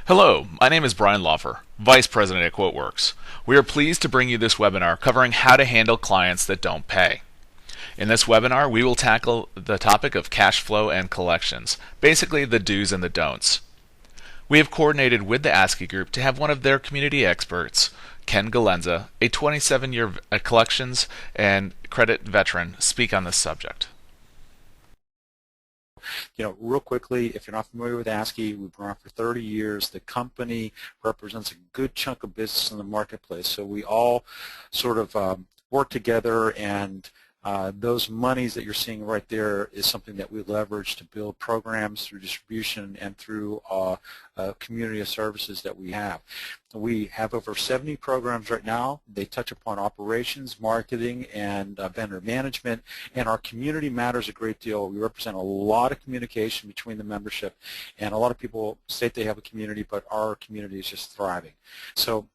Hello, my name is Brian Laufer, Vice President at QuoteWerks. We are pleased to bring you this webinar covering how to handle clients that don't pay. In this webinar, we will tackle the topic of cash flow and collections, basically the do's and the don'ts. We have coordinated with the ASCII Group to have one of their community experts, Ken Galenza, a 27-year collections and credit veteran, speak on this subject. Real quickly, if you're not familiar with ASCII, we've been around for 30 years. The company represents a good chunk of business in the marketplace, so we all sort of work together, and those monies that you're seeing right there is something that we leverage to build programs through distribution and through community of services that we have. We have over 70 programs right now. They touch upon operations, marketing, and vendor management, and our community matters a great deal. We represent a lot of communication between the membership, and a lot of people state they have a community, but our community is just thriving. So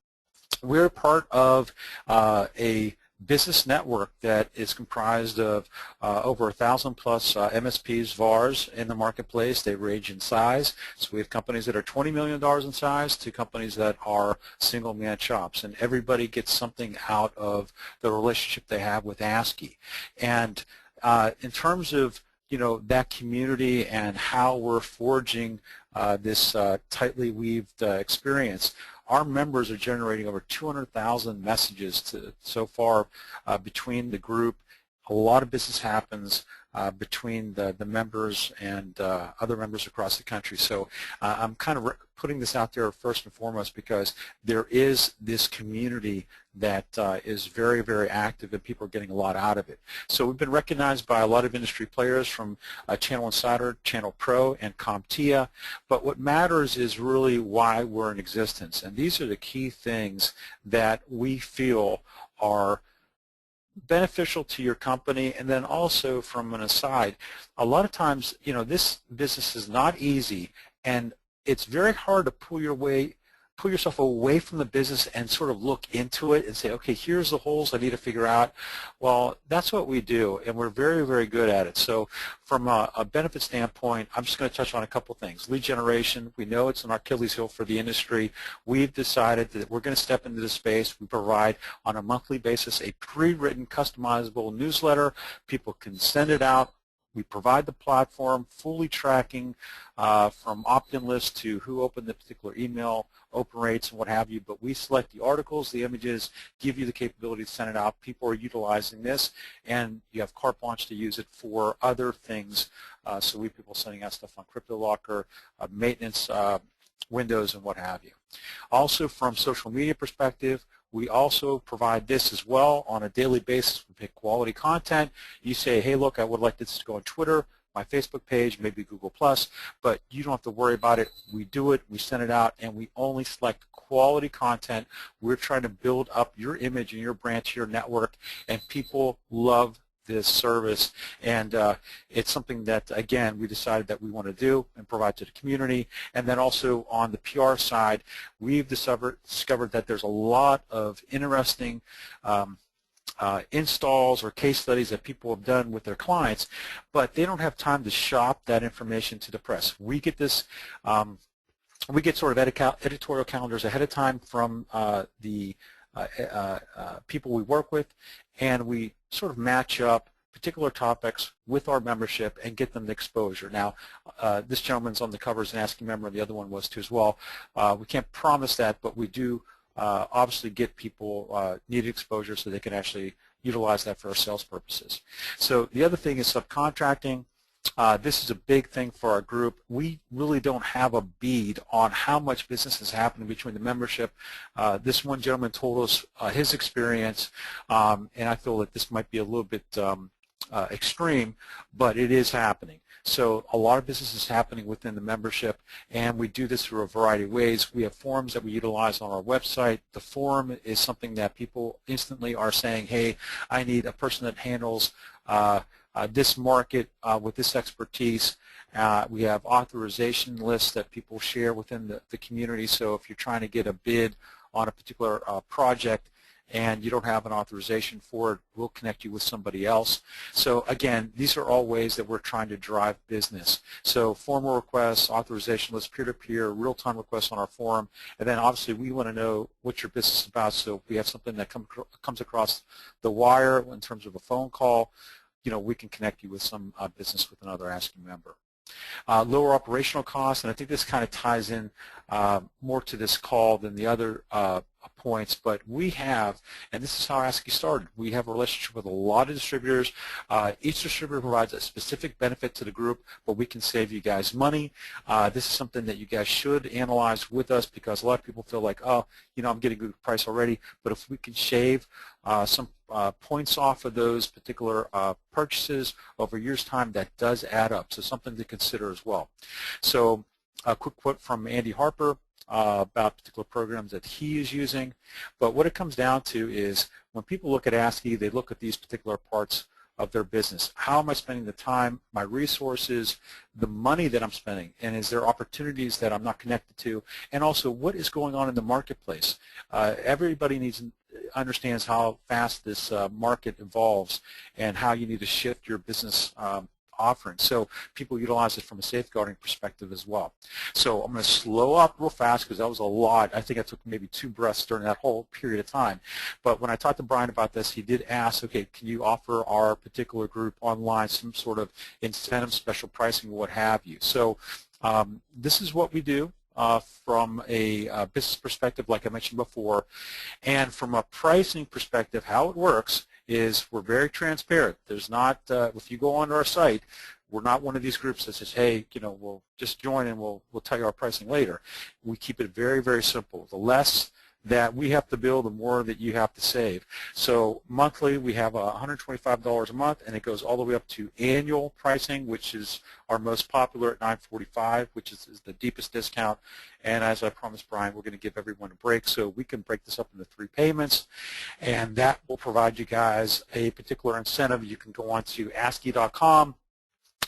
we're part of a business network that is comprised of over 1,000 plus MSPs, VARs in the marketplace. They range in size. So we have companies that are $20 million in size to companies that are single-man shops. And everybody gets something out of the relationship they have with ASCII. And in terms of that community and how we're forging this tightly weaved experience, our members are generating over 200,000 messages so far between the group. A lot of business happens between the members and other members across the country. So I'm kind of putting this out there first and foremost because there is this community that is very, very active, and people are getting a lot out of it. So we've been recognized by a lot of industry players from Channel Insider, Channel Pro, and CompTIA. But what matters is really why we're in existence. And these are the key things that we feel are beneficial to your company. And then also, from an aside, a lot of times, this business is not easy, and it's very hard to pull yourself away from the business and sort of look into it and say, okay, here's the holes I need to figure out. Well, that's what we do, and we're very, very good at it. So from a benefit standpoint, I'm just going to touch on a couple things. Lead generation, we know it's an Achilles heel for the industry. We've decided that we're going to step into this space. We provide on a monthly basis a pre-written customizable newsletter. People can send it out. We provide the platform, fully tracking from opt-in lists to who opened the particular email, open rates, and what have you. But we select the articles, the images, give you the capability to send it out. People are utilizing this, and you have carte blanche to use it for other things. So we have people sending out stuff on CryptoLocker, maintenance, Windows, and what have you. Also, from social media perspective, we also provide this as well on a daily basis. We pick quality content. You say, hey, look, I would like this to go on Twitter, my Facebook page, maybe Google+, but you don't have to worry about it. We do it, we send it out, and we only select quality content. We're trying to build up your image and your brand to your network, and people love this service, and it's something that, again, we decided that we want to do and provide to the community. And then also on the PR side, we've discovered that there's a lot of interesting installs or case studies that people have done with their clients, but they don't have time to shop that information to the press. We get this we get sort of editorial calendars ahead of time from the people we work with, and we sort of match up particular topics with our membership and get them the exposure. Now, this gentleman's on the cover as an ASCII member, and the other one was too as well. We can't promise that, but we do obviously get people needed exposure so they can actually utilize that for our sales purposes. So the other thing is subcontracting. This is a big thing for our group. We really don't have a bead on how much business is happening between the membership. This one gentleman told us his experience, and I feel that this might be a little bit extreme, but it is happening. So a lot of business is happening within the membership, and we do this through a variety of ways. We have forums that we utilize on our website. The forum is something that people instantly are saying, hey, I need a person that handles this market with this expertise. We have authorization lists that people share within the community. So if you're trying to get a bid on a particular project, and you don't have an authorization for it, we'll connect you with somebody else. So again, these are all ways that we're trying to drive business. So formal requests, authorization lists, peer-to-peer, real-time requests on our forum, and then obviously we want to know what your business is about. So if we have something that comes across the wire in terms of a phone call, we can connect you with some business with another ASCII member. Lower operational costs, and I think this kind of ties in more to this call than the other points, but we have, and this is how ASCII started, we have a relationship with a lot of distributors. Each distributor provides a specific benefit to the group, but we can save you guys money. This is something that you guys should analyze with us, because a lot of people feel like, oh, I'm getting a good price already, but if we can shave some points off of those particular purchases over a year's time, that does add up. So something to consider as well. So a quick quote from Andy Harper about particular programs that he is using. But what it comes down to is when people look at ASCII, they look at these particular parts of their business. How am I spending the time, my resources, the money that I'm spending, and is there opportunities that I'm not connected to, and also what is going on in the marketplace. Everybody understands how fast this market evolves and how you need to shift your business offering. So people utilize it from a safeguarding perspective as well. So I'm going to slow up real fast because that was a lot. I think I took maybe 2 breaths during that whole period of time. But when I talked to Brian about this, he did ask, okay, can you offer our particular group online some sort of incentive, special pricing, what have you. So this is what we do. From a business perspective, like I mentioned before, and from a pricing perspective, how it works is we're very transparent. There's not, if you go onto our site, we're not one of these groups that says, hey, we'll just join and we'll tell you our pricing later. We keep it very, very simple. The less that we have to bill, the more that you have to save. So monthly, we have $125 a month, and it goes all the way up to annual pricing, which is our most popular at $945, which is the deepest discount. And as I promised Brian, we're going to give everyone a break, so we can break this up into 3 payments, and that will provide you guys a particular incentive. You can go on to ASCII.com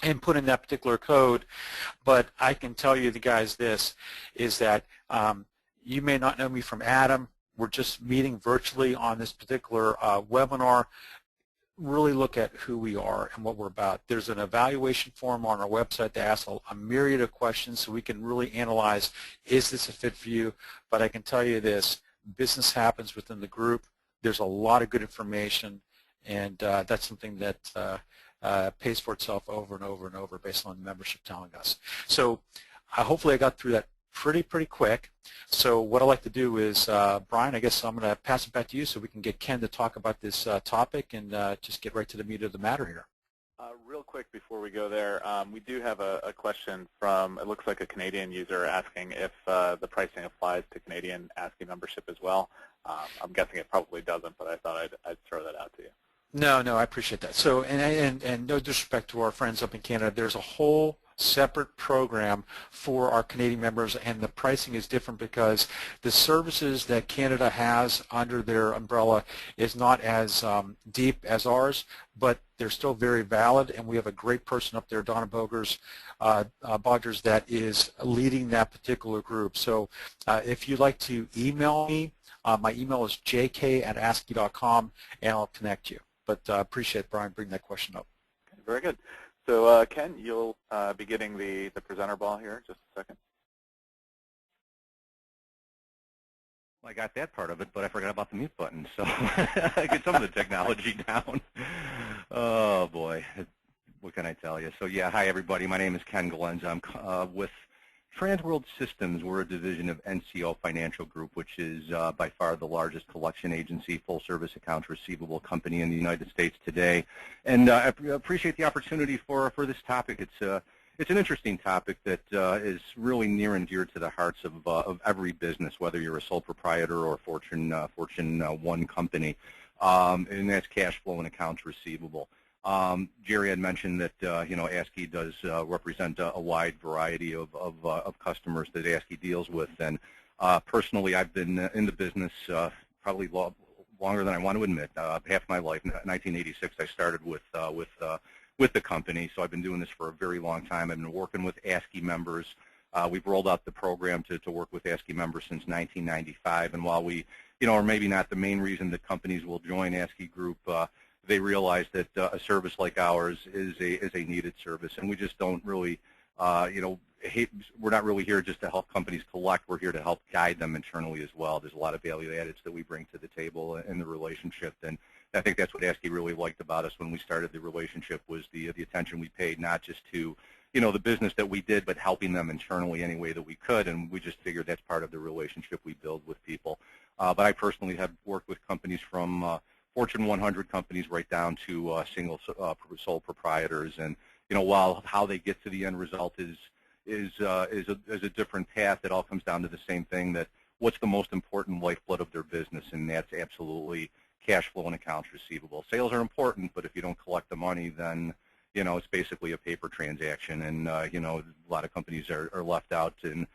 and put in that particular code. But I can tell you, the guys, this is that you may not know me from Adam. We're just meeting virtually on this particular webinar. Really look at who we are and what we're about. There's an evaluation form on our website that asks a myriad of questions so we can really analyze, is this a fit for you? But I can tell you this, business happens within the group. There's a lot of good information, and that's something that pays for itself over and over and over based on the membership telling us. So hopefully I got through that pretty quick. So what I'd like to do is, Brian, I guess I'm going to pass it back to you so we can get Ken to talk about this topic and just get right to the meat of the matter here. Real quick before we go there, we do have a question from, it looks like a Canadian user asking if the pricing applies to Canadian ASCII membership as well. I'm guessing it probably doesn't, but I thought I'd throw that out to you. No, I appreciate that. So, and no disrespect to our friends up in Canada, there's a whole separate program for our Canadian members, and the pricing is different because the services that Canada has under their umbrella is not as deep as ours, but they're still very valid, and we have a great person up there, Donna Bodgers, that is leading that particular group. So if you'd like to email me, my email is jk@ascii.com, and I'll connect you. But appreciate Brian bringing that question up. Okay, very good. So Ken, you'll be getting the presenter ball here in just a second. Well, I got that part of it, but I forgot about the mute button. So I get some of the technology down. Oh, boy. What can I tell you? So, yeah, hi, everybody. My name is Ken Galenza. I'm with Transworld Systems. We're a division of NCO Financial Group, which is by far the largest collection agency, full-service accounts receivable company in the United States today. And I appreciate the opportunity for this topic. It's an interesting topic that is really near and dear to the hearts of every business, whether you're a sole proprietor or Fortune 1 company, and that's cash flow and accounts receivable. Jerry had mentioned that ASCII does represent a wide variety of customers that ASCII deals with, and personally, I've been in the business probably longer than I want to admit. Half my life. In 1986, I started with the company, so I've been doing this for a very long time. I've been working with ASCII members We've rolled out the program to work with ASCII members since 1995, and while we, are maybe not the main reason that companies will join ASCII Group, they realize that a service like ours is a needed service, and we just don't really, we're not really here just to help companies collect. We're here to help guide them internally as well. There's a lot of value added that we bring to the table in the relationship, and I think that's what ASCII really liked about us when we started the relationship, was the attention we paid not just to the business that we did, but helping them internally any way that we could, and we just figured that's part of the relationship we build with people. But I personally have worked with companies from Fortune 100 companies right down to single sole proprietors, and while how they get to the end result is a different path, it all comes down to the same thing, that what's the most important lifeblood of their business, and that's absolutely cash flow and accounts receivable. Sales are important, but if you don't collect the money, then it's basically a paper transaction, and a lot of companies are left out in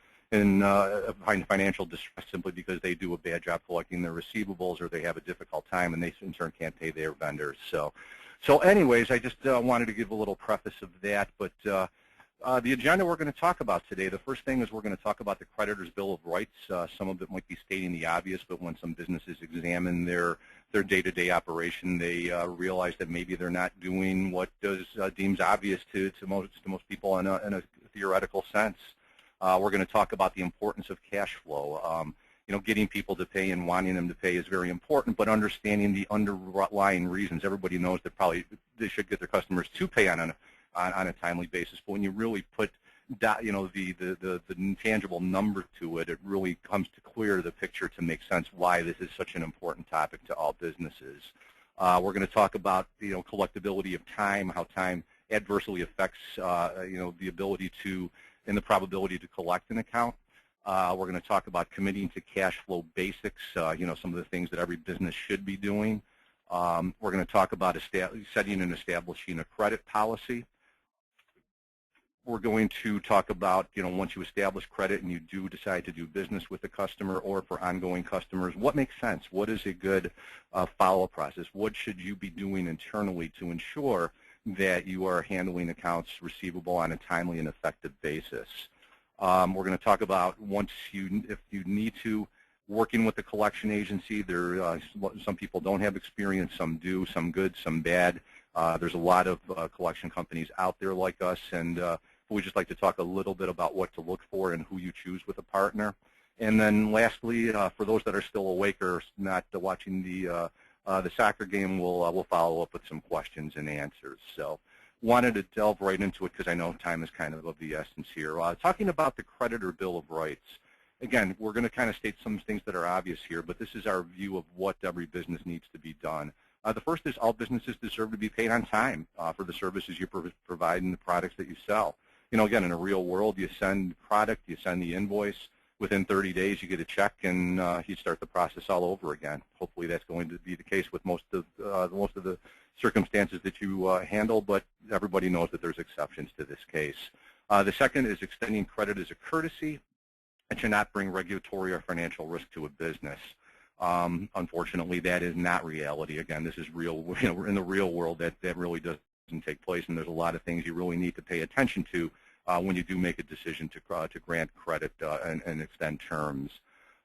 financial distress simply because they do a bad job collecting their receivables, or they have a difficult time and they in turn can't pay their vendors. So anyways, I just wanted to give a little preface of that, but the agenda we're going to talk about today, the first thing is we're going to talk about the creditor's bill of rights. Some of it might be stating the obvious, but when some businesses examine their day-to-day operation, they realize that maybe they're not doing what deems obvious to most people in a theoretical sense. We're going to talk about the importance of cash flow. Getting people to pay and wanting them to pay is very important, but understanding the underlying reasons. Everybody knows that probably they should get their customers to pay on a timely basis, but when you really put the intangible number to it, it really comes to clear the picture to make sense why this is such an important topic to all businesses. We're going to talk about collectability of time, how time adversely affects the ability to and the probability to collect an account. We're going to talk about committing to cash flow basics, some of the things that every business should be doing. We're going to talk about setting and establishing a credit policy. We're going to talk about, once you establish credit and you do decide to do business with a customer or for ongoing customers, what makes sense? What is a good follow-up process? What should you be doing internally to ensure that you are handling accounts receivable on a timely and effective basis? We're going to talk about if you need to, working with the collection agency. Some people don't have experience, some do, some good, some bad. There's a lot of collection companies out there like us, and we just like to talk a little bit about what to look for and who you choose with a partner. And then lastly, for those that are still awake or not watching the soccer game, we'll follow up with some questions and answers. So wanted to delve right into it because I know time is kind of the essence here. Talking about the creditor bill of rights. Again, we're going to kind of state some things that are obvious here, but this is our view of what every business needs to be done. The first is all businesses deserve to be paid on time for the services you provide and the products that you sell. Again, in a real world, you send product, you send the invoice. Within 30 days, you get a check, and you start the process all over again. Hopefully, that's going to be the case with most of the circumstances that you handle, but everybody knows that there's exceptions to this case. The second is extending credit as a courtesy. It should not bring regulatory or financial risk to a business. Unfortunately, that is not reality. Again, this is real. In the real world, that really doesn't take place, and there's a lot of things you really need to pay attention to when you do make a decision to grant credit and extend terms.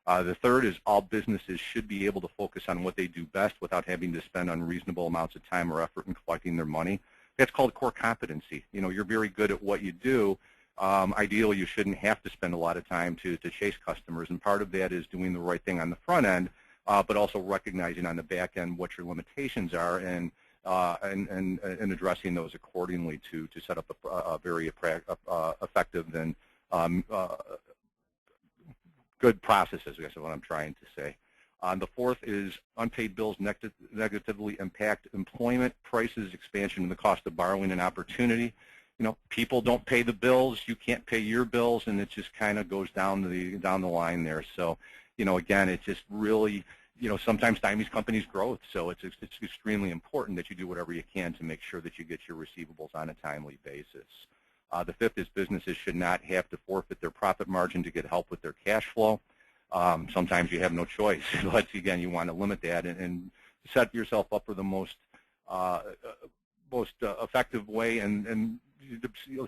The third is all businesses should be able to focus on what they do best without having to spend unreasonable amounts of time or effort in collecting their money. That's called core competency. You're very good at what you do. Ideally, you shouldn't have to spend a lot of time to chase customers, and part of that is doing the right thing on the front end, but also recognizing on the back end what your limitations are and addressing those accordingly to set up a very effective and good processes, I guess is what I'm trying to say. The fourth is unpaid bills negatively impact employment, prices, expansion, and the cost of borrowing and opportunity. People don't pay the bills, you can't pay your bills, and it just kind of goes down the line there. So, again, it's just really, sometimes stymies companies' growth. So it's extremely important that you do whatever you can to make sure that you get your receivables on a timely basis. The fifth is businesses should not have to forfeit their profit margin to get help with their cash flow. Sometimes you have no choice, but again, you want to limit that and set yourself up for the most effective way and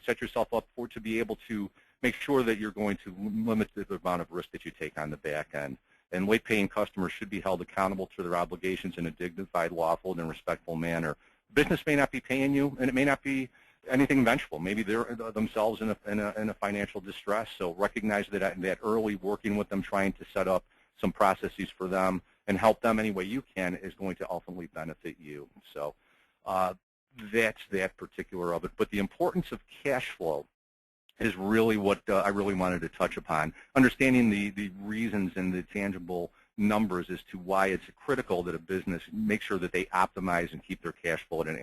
set yourself up to be able to make sure that you're going to limit the amount of risk that you take on the back end. And late-paying customers should be held accountable to their obligations in a dignified, lawful, and respectful manner. Business may not be paying you, and it may not be anything vengeful. Maybe they're themselves in a financial distress. So recognize that early, working with them, trying to set up some processes for them and help them any way you can is going to ultimately benefit you. So that's that particular of it. But the importance of cash flow is really what I really wanted to touch upon. Understanding the reasons and the tangible numbers as to why it's critical that a business make sure that they optimize and keep their cash flow at an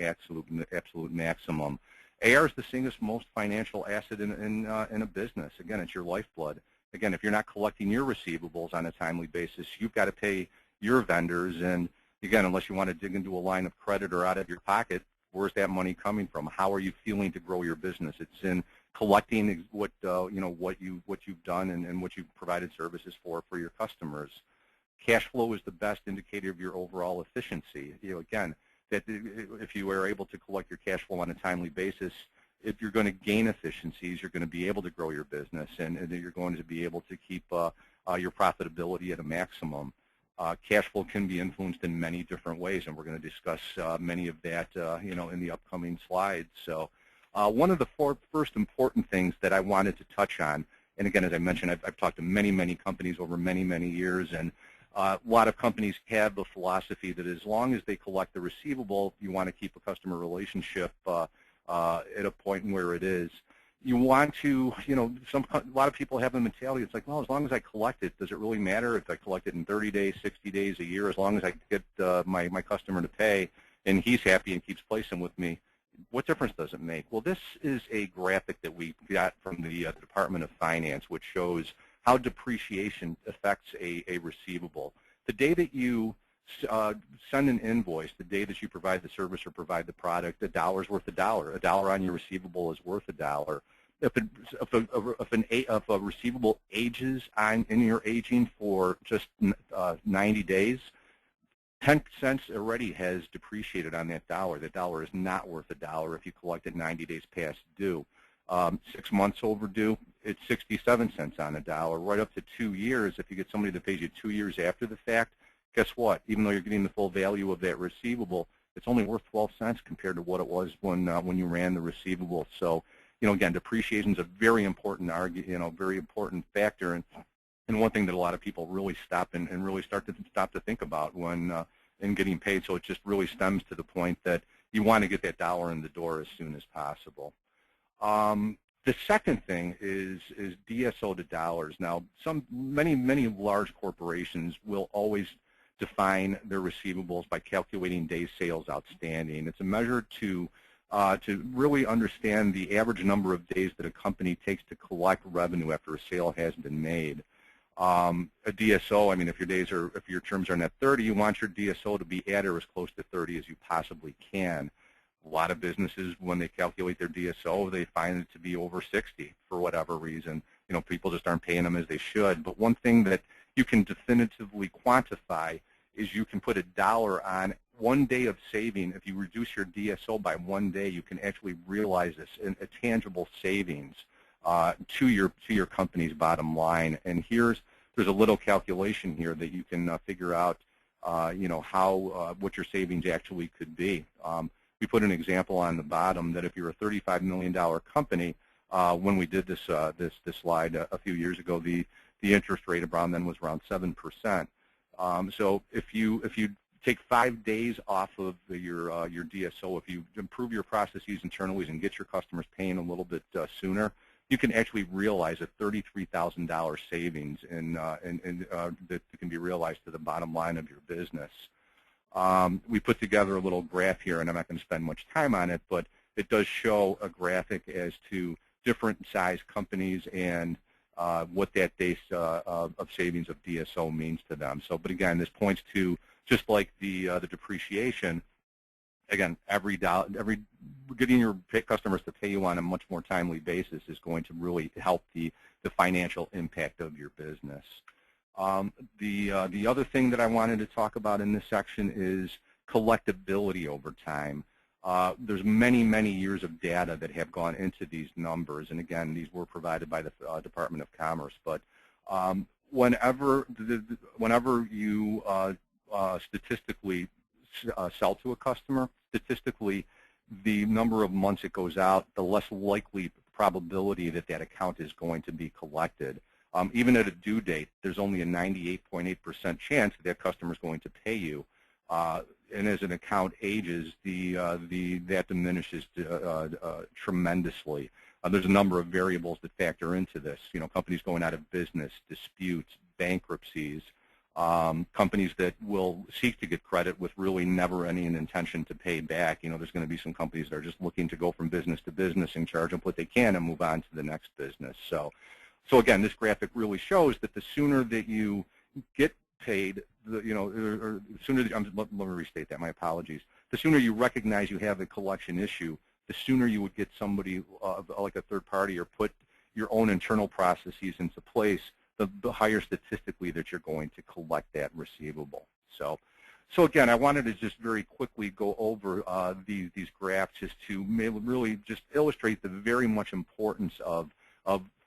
absolute maximum. AR is the single most financial asset in a business. Again, it's your lifeblood. Again, if you're not collecting your receivables on a timely basis, you've got to pay your vendors. And again, unless you want to dig into a line of credit or out of your pocket, where's that money coming from? How are you feeling to grow your business? It's in collecting what you've done and what you've provided services for your customers. Cash flow is the best indicator of your overall efficiency. Again, that if you are able to collect your cash flow on a timely basis, if you're going to gain efficiencies, you're going to be able to grow your business, and you're going to be able to keep your profitability at a maximum. Cash flow can be influenced in many different ways, and we're going to discuss many of that in the upcoming slides. So one of the first important things that I wanted to touch on, and again, as I mentioned, I've talked to many companies over many years, and a lot of companies have the philosophy that as long as they collect the receivable, you want to keep a customer relationship at a point where it is. You want to, a lot of people have the mentality, it's like, well, as long as I collect it, does it really matter if I collect it in 30 days, 60 days, a year, as long as I get my customer to pay and he's happy and keeps placing with me, what difference does it make? Well, this is a graphic that we got from the Department of Finance, which shows how depreciation affects a receivable. The day that you send an invoice, the day that you provide the service or provide the product, a dollar's worth a dollar. A dollar on your receivable is worth a dollar. If a receivable ages in your aging for just 90 days, 10 cents already has depreciated on that dollar. That dollar is not worth a dollar if you collect it 90 days past due. 6 months overdue, it's 67 cents on a dollar. Right up to 2 years, if you get somebody that pays you 2 years after the fact, guess what? Even though you're getting the full value of that receivable, it's only worth 12 cents compared to what it was when you ran the receivable. So, again, depreciation is a very important very important factor, and one thing that a lot of people really stop and really start to think about when in getting paid. So it just really stems to the point that you want to get that dollar in the door as soon as possible. The second thing is DSO to dollars. Now, many large corporations will always define their receivables by calculating days sales outstanding. It's a measure to really understand the average number of days that a company takes to collect revenue after a sale has been made. A DSO, I mean, if your terms are net 30, you want your DSO to be at or as close to 30 as you possibly can. A lot of businesses, when they calculate their DSO, they find it to be over 60 for whatever reason. People just aren't paying them as they should. But one thing that you can definitively quantify is you can put a dollar on 1 day of saving. If you reduce your DSO by 1 day, you can actually realize this in a tangible savings to your company's bottom line. And there's a little calculation here that you can figure out, how what your savings actually could be. We put an example on the bottom that if you're a $35 million company, when we did this slide a few years ago, the interest rate around then was around 7%. So if you take 5 days off of your DSO, if you improve your processes internally and get your customers paying a little bit sooner, you can actually realize a $33,000 savings that can be realized to the bottom line of your business. We put together a little graph here, and I'm not going to spend much time on it, but it does show a graphic as to different size companies and what that base of savings of DSO means to them. So, but again, this points to, just like the depreciation, again, getting your customers to pay you on a much more timely basis is going to really help the financial impact of your business. The other thing that I wanted to talk about in this section is collectability over time. There's many, many years of data that have gone into these numbers, and again, these were provided by the Department of Commerce. But whenever you statistically sell to a customer, statistically, the number of months it goes out, the less likely probability that that account is going to be collected. Even at a due date, there's only a 98.8% chance that customer is going to pay you. And as an account ages, that diminishes tremendously. There's a number of variables that factor into this. You know, companies going out of business, disputes, bankruptcies, companies that will seek to get credit with really never any intention to pay back. You know, there's going to be some companies that are just looking to go from business to business and charge them what they can and move on to the next business. So again, this graphic really shows that the sooner that you get paid, let me restate that, my apologies. The sooner you recognize you have a collection issue, the sooner you would get somebody like a third party or put your own internal processes into place, the higher statistically that you're going to collect that receivable. So again, I wanted to just very quickly go over these graphs just to really just illustrate the very much importance of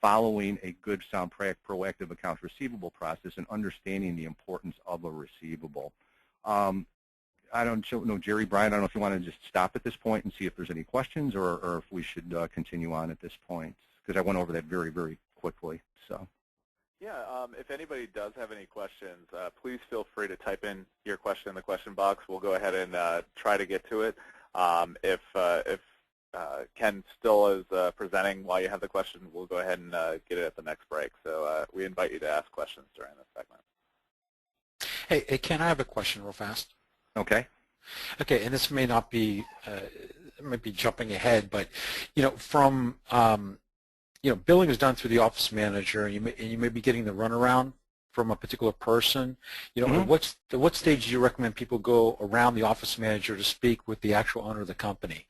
following a good, sound, proactive accounts receivable process and understanding the importance of a receivable. I don't know, Jerry, Brian, I don't know if you want to just stop at this point and see if there's any questions or if we should continue on at this point, because I went over that very, very quickly. So. Yeah, if anybody does have any questions, please feel free to type in your question in the question box. We'll go ahead and try to get to it. If Ken still is presenting while you have the question, we'll go ahead and get it at the next break. So we invite you to ask questions during this segment. Hey, Ken, I have a question real fast. Okay. Okay, and this may not be, it might be jumping ahead, but from billing is done through the office manager, and you may be getting the runaround from a particular person. At what stage do you recommend people go around the office manager to speak with the actual owner of the company?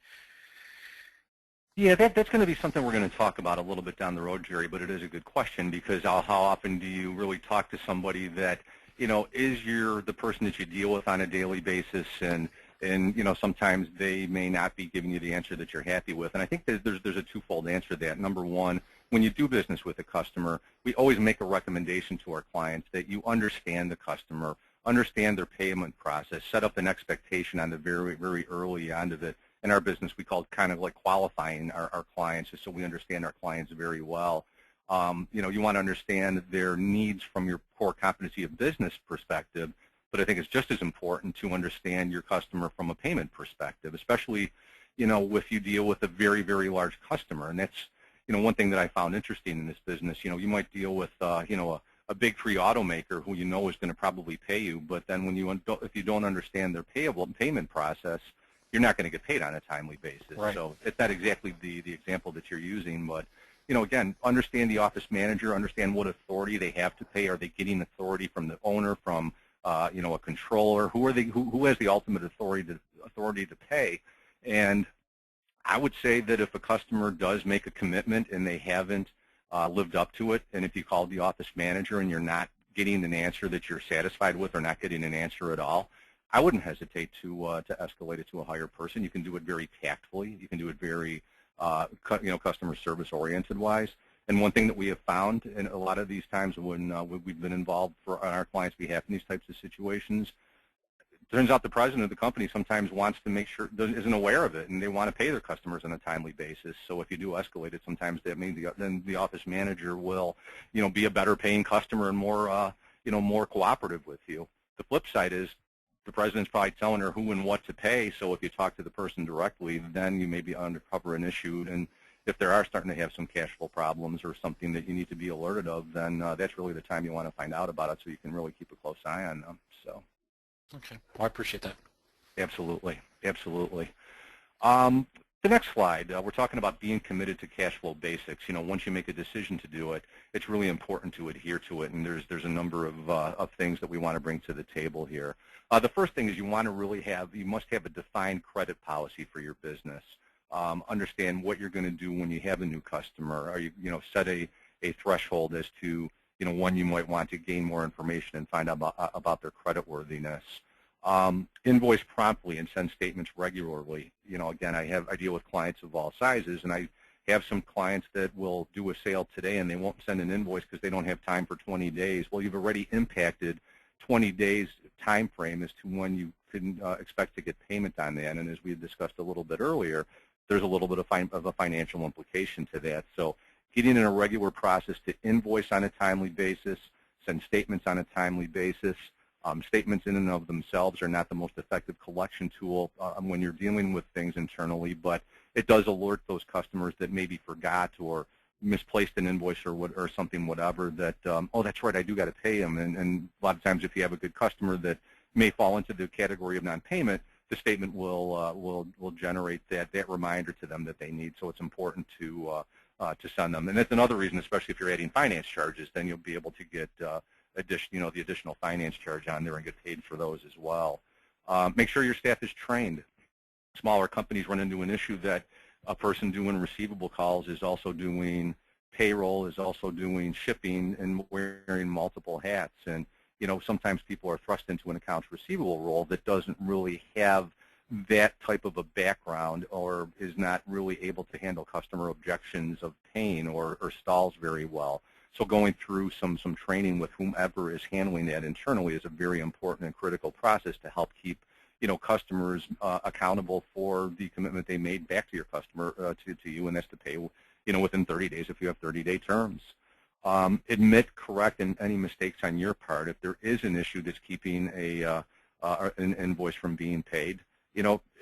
Yeah, that's going to be something we're going to talk about a little bit down the road, Jerry, but it is a good question because how often do you really talk to somebody that, is the person that you deal with on a daily basis, and sometimes they may not be giving you the answer that you're happy with. And I think there's a twofold answer to that. Number one, when you do business with a customer, we always make a recommendation to our clients that you understand the customer, understand their payment process, set up an expectation on the very, very early end of it. In our business, we call it kind of like qualifying our clients, just so we understand our clients very well. You want to understand their needs from your core competency of business perspective, but I think it's just as important to understand your customer from a payment perspective, especially, if you deal with a very, very large customer. And that's, one thing that I found interesting in this business. You might deal with, a big three automaker who is going to probably pay you, but then if you don't understand their payment process, you're not going to get paid on a timely basis. Right. So it's not exactly the example that you're using, but again, understand the office manager, understand what authority they have to pay. Are they getting authority from the owner, from a controller? Who has the ultimate authority to pay? And I would say that if a customer does make a commitment and they haven't lived up to it, and if you call the office manager and you're not getting an answer that you're satisfied with or not getting an answer at all, I wouldn't hesitate to escalate it to a higher person. You can do it very tactfully. You can do it very, customer service oriented wise. And one thing that we have found in a lot of these times when we've been involved on our clients' behalf in these types of situations, it turns out the president of the company sometimes wants to make sure, isn't aware of it, and they want to pay their customers on a timely basis. So if you do escalate it, sometimes that means then the office manager will, be a better paying customer and more, more cooperative with you. The flip side is, the president's probably telling her who and what to pay, so if you talk to the person directly, then you may be uncover an issue, and if there are starting to have some cash flow problems or something that you need to be alerted of, then that's really the time you want to find out about it so you can really keep a close eye on them. So. Okay, well, I appreciate that. Absolutely, absolutely. The next slide, we're talking about being committed to cash flow basics. Once you make a decision to do it, it's really important to adhere to it, and there's a number of things that we want to bring to the table here. The first thing is you must have a defined credit policy for your business. Understand what you're going to do when you have a new customer. Are you, set a threshold as to, when you might want to gain more information and find out about their creditworthiness. Invoice promptly and send statements regularly. Again, I deal with clients of all sizes, and I have some clients that will do a sale today and they won't send an invoice because they don't have time for 20 days. Well, you've already impacted 20 days time frame as to when you can expect to get payment on that. And as we had discussed a little bit earlier, there's a little bit of a financial implication to that. So getting in a regular process to invoice on a timely basis, send statements on a timely basis. Statements in and of themselves are not the most effective collection tool when you're dealing with things internally, but it does alert those customers that maybe forgot or misplaced an invoice or something, whatever, that, oh, that's right, I do got to pay them. And a lot of times if you have a good customer that may fall into the category of non-payment, the statement will generate that reminder to them that they need. So it's important to send them. And that's another reason, especially if you're adding finance charges, then you'll be able to get the additional finance charge on there and get paid for those as well. Make sure your staff is trained. Smaller companies run into an issue that a person doing receivable calls is also doing payroll, is also doing shipping, and wearing multiple hats. And sometimes people are thrust into an accounts receivable role that doesn't really have that type of a background or is not really able to handle customer objections of pain or stalls very well. So going through some training with whomever is handling that internally is a very important and critical process to help keep customers accountable for the commitment they made back to your customer, to you, and that's to pay within 30 days if you have 30-day terms. Admit, correct, any mistakes on your part. If there is an issue that's keeping an invoice from being paid,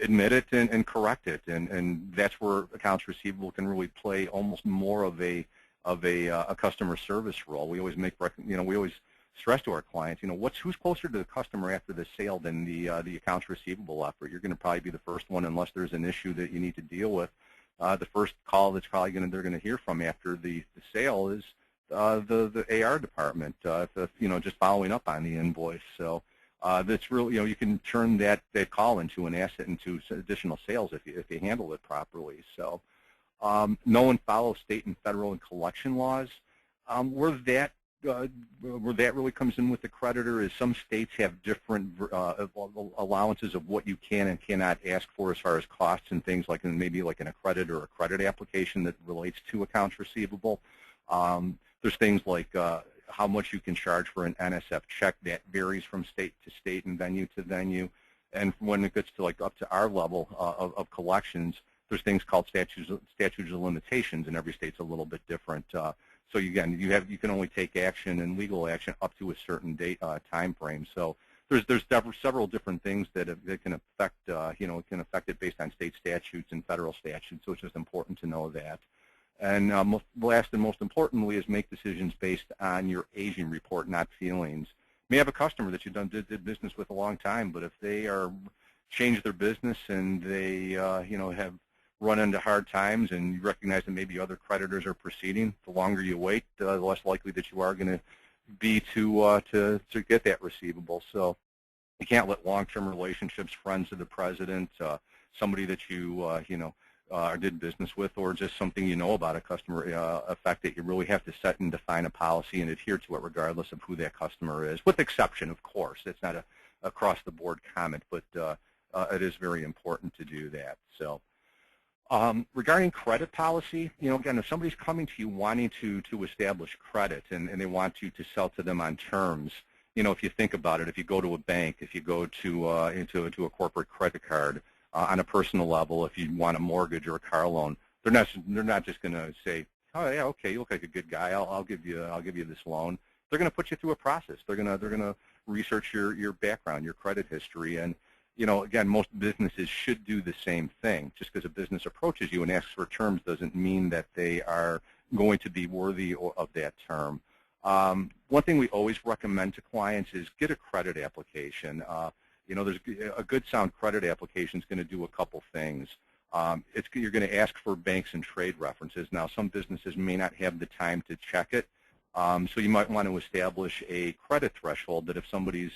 admit it and correct it, and that's where accounts receivable can really play almost more of a customer service role. We always we always stress to our clients, who's closer to the customer after the sale than the accounts receivable effort. You're going to probably be the first one unless there's an issue that you need to deal with. The first call that's probably they're going to hear from after the sale is the AR department, just following up on the invoice. So that's really, you can turn that call into an asset, into additional sales if you handle it properly. So know and follow state and federal and collection laws. Where that really comes in with the creditor is some states have different allowances of what you can and cannot ask for as far as costs and things like maybe like an accredit or a credit application that relates to accounts receivable. There's things like how much you can charge for an NSF check. That varies from state to state and venue to venue. And when it gets to like up to our level of collections, there's things called statutes of limitations, and every state's a little bit different. So again, you can only take action and legal action up to a certain date time frame. So there's several different things that can affect can affect it based on state statutes and federal statutes. So it's just important to know that. And last and most importantly is make decisions based on your aging report, not feelings. You may have a customer that you did business with a long time, but if they are changed their business and they have run into hard times and you recognize that maybe other creditors are proceeding, the longer you wait, the less likely that you are going to be to get that receivable. So you can't let long-term relationships, friends of the president, somebody that you did business with, or just something about a customer affect it. You really have to set and define a policy and adhere to it regardless of who that customer is, with exception, of course. It's not a across-the-board comment, but it is very important to do that. So regarding credit policy, again, if somebody's coming to you wanting to establish credit and they want you to sell to them on terms, if you think about it, if you go to a bank, if you go to into a corporate credit card, on a personal level, if you want a mortgage or a car loan, they're not just going to say, oh yeah, okay, you look like a good guy, I'll give you this loan. They're going to put you through a process. They're going to research your background, your credit history, and again, most businesses should do the same thing. Just because a business approaches you and asks for terms doesn't mean that they are going to be worthy of that term. One thing we always recommend to clients is get a credit application. There's a good sound credit application is going to do a couple things. You're going to ask for banks and trade references. Now, some businesses may not have the time to check it, so you might want to establish a credit threshold that if somebody's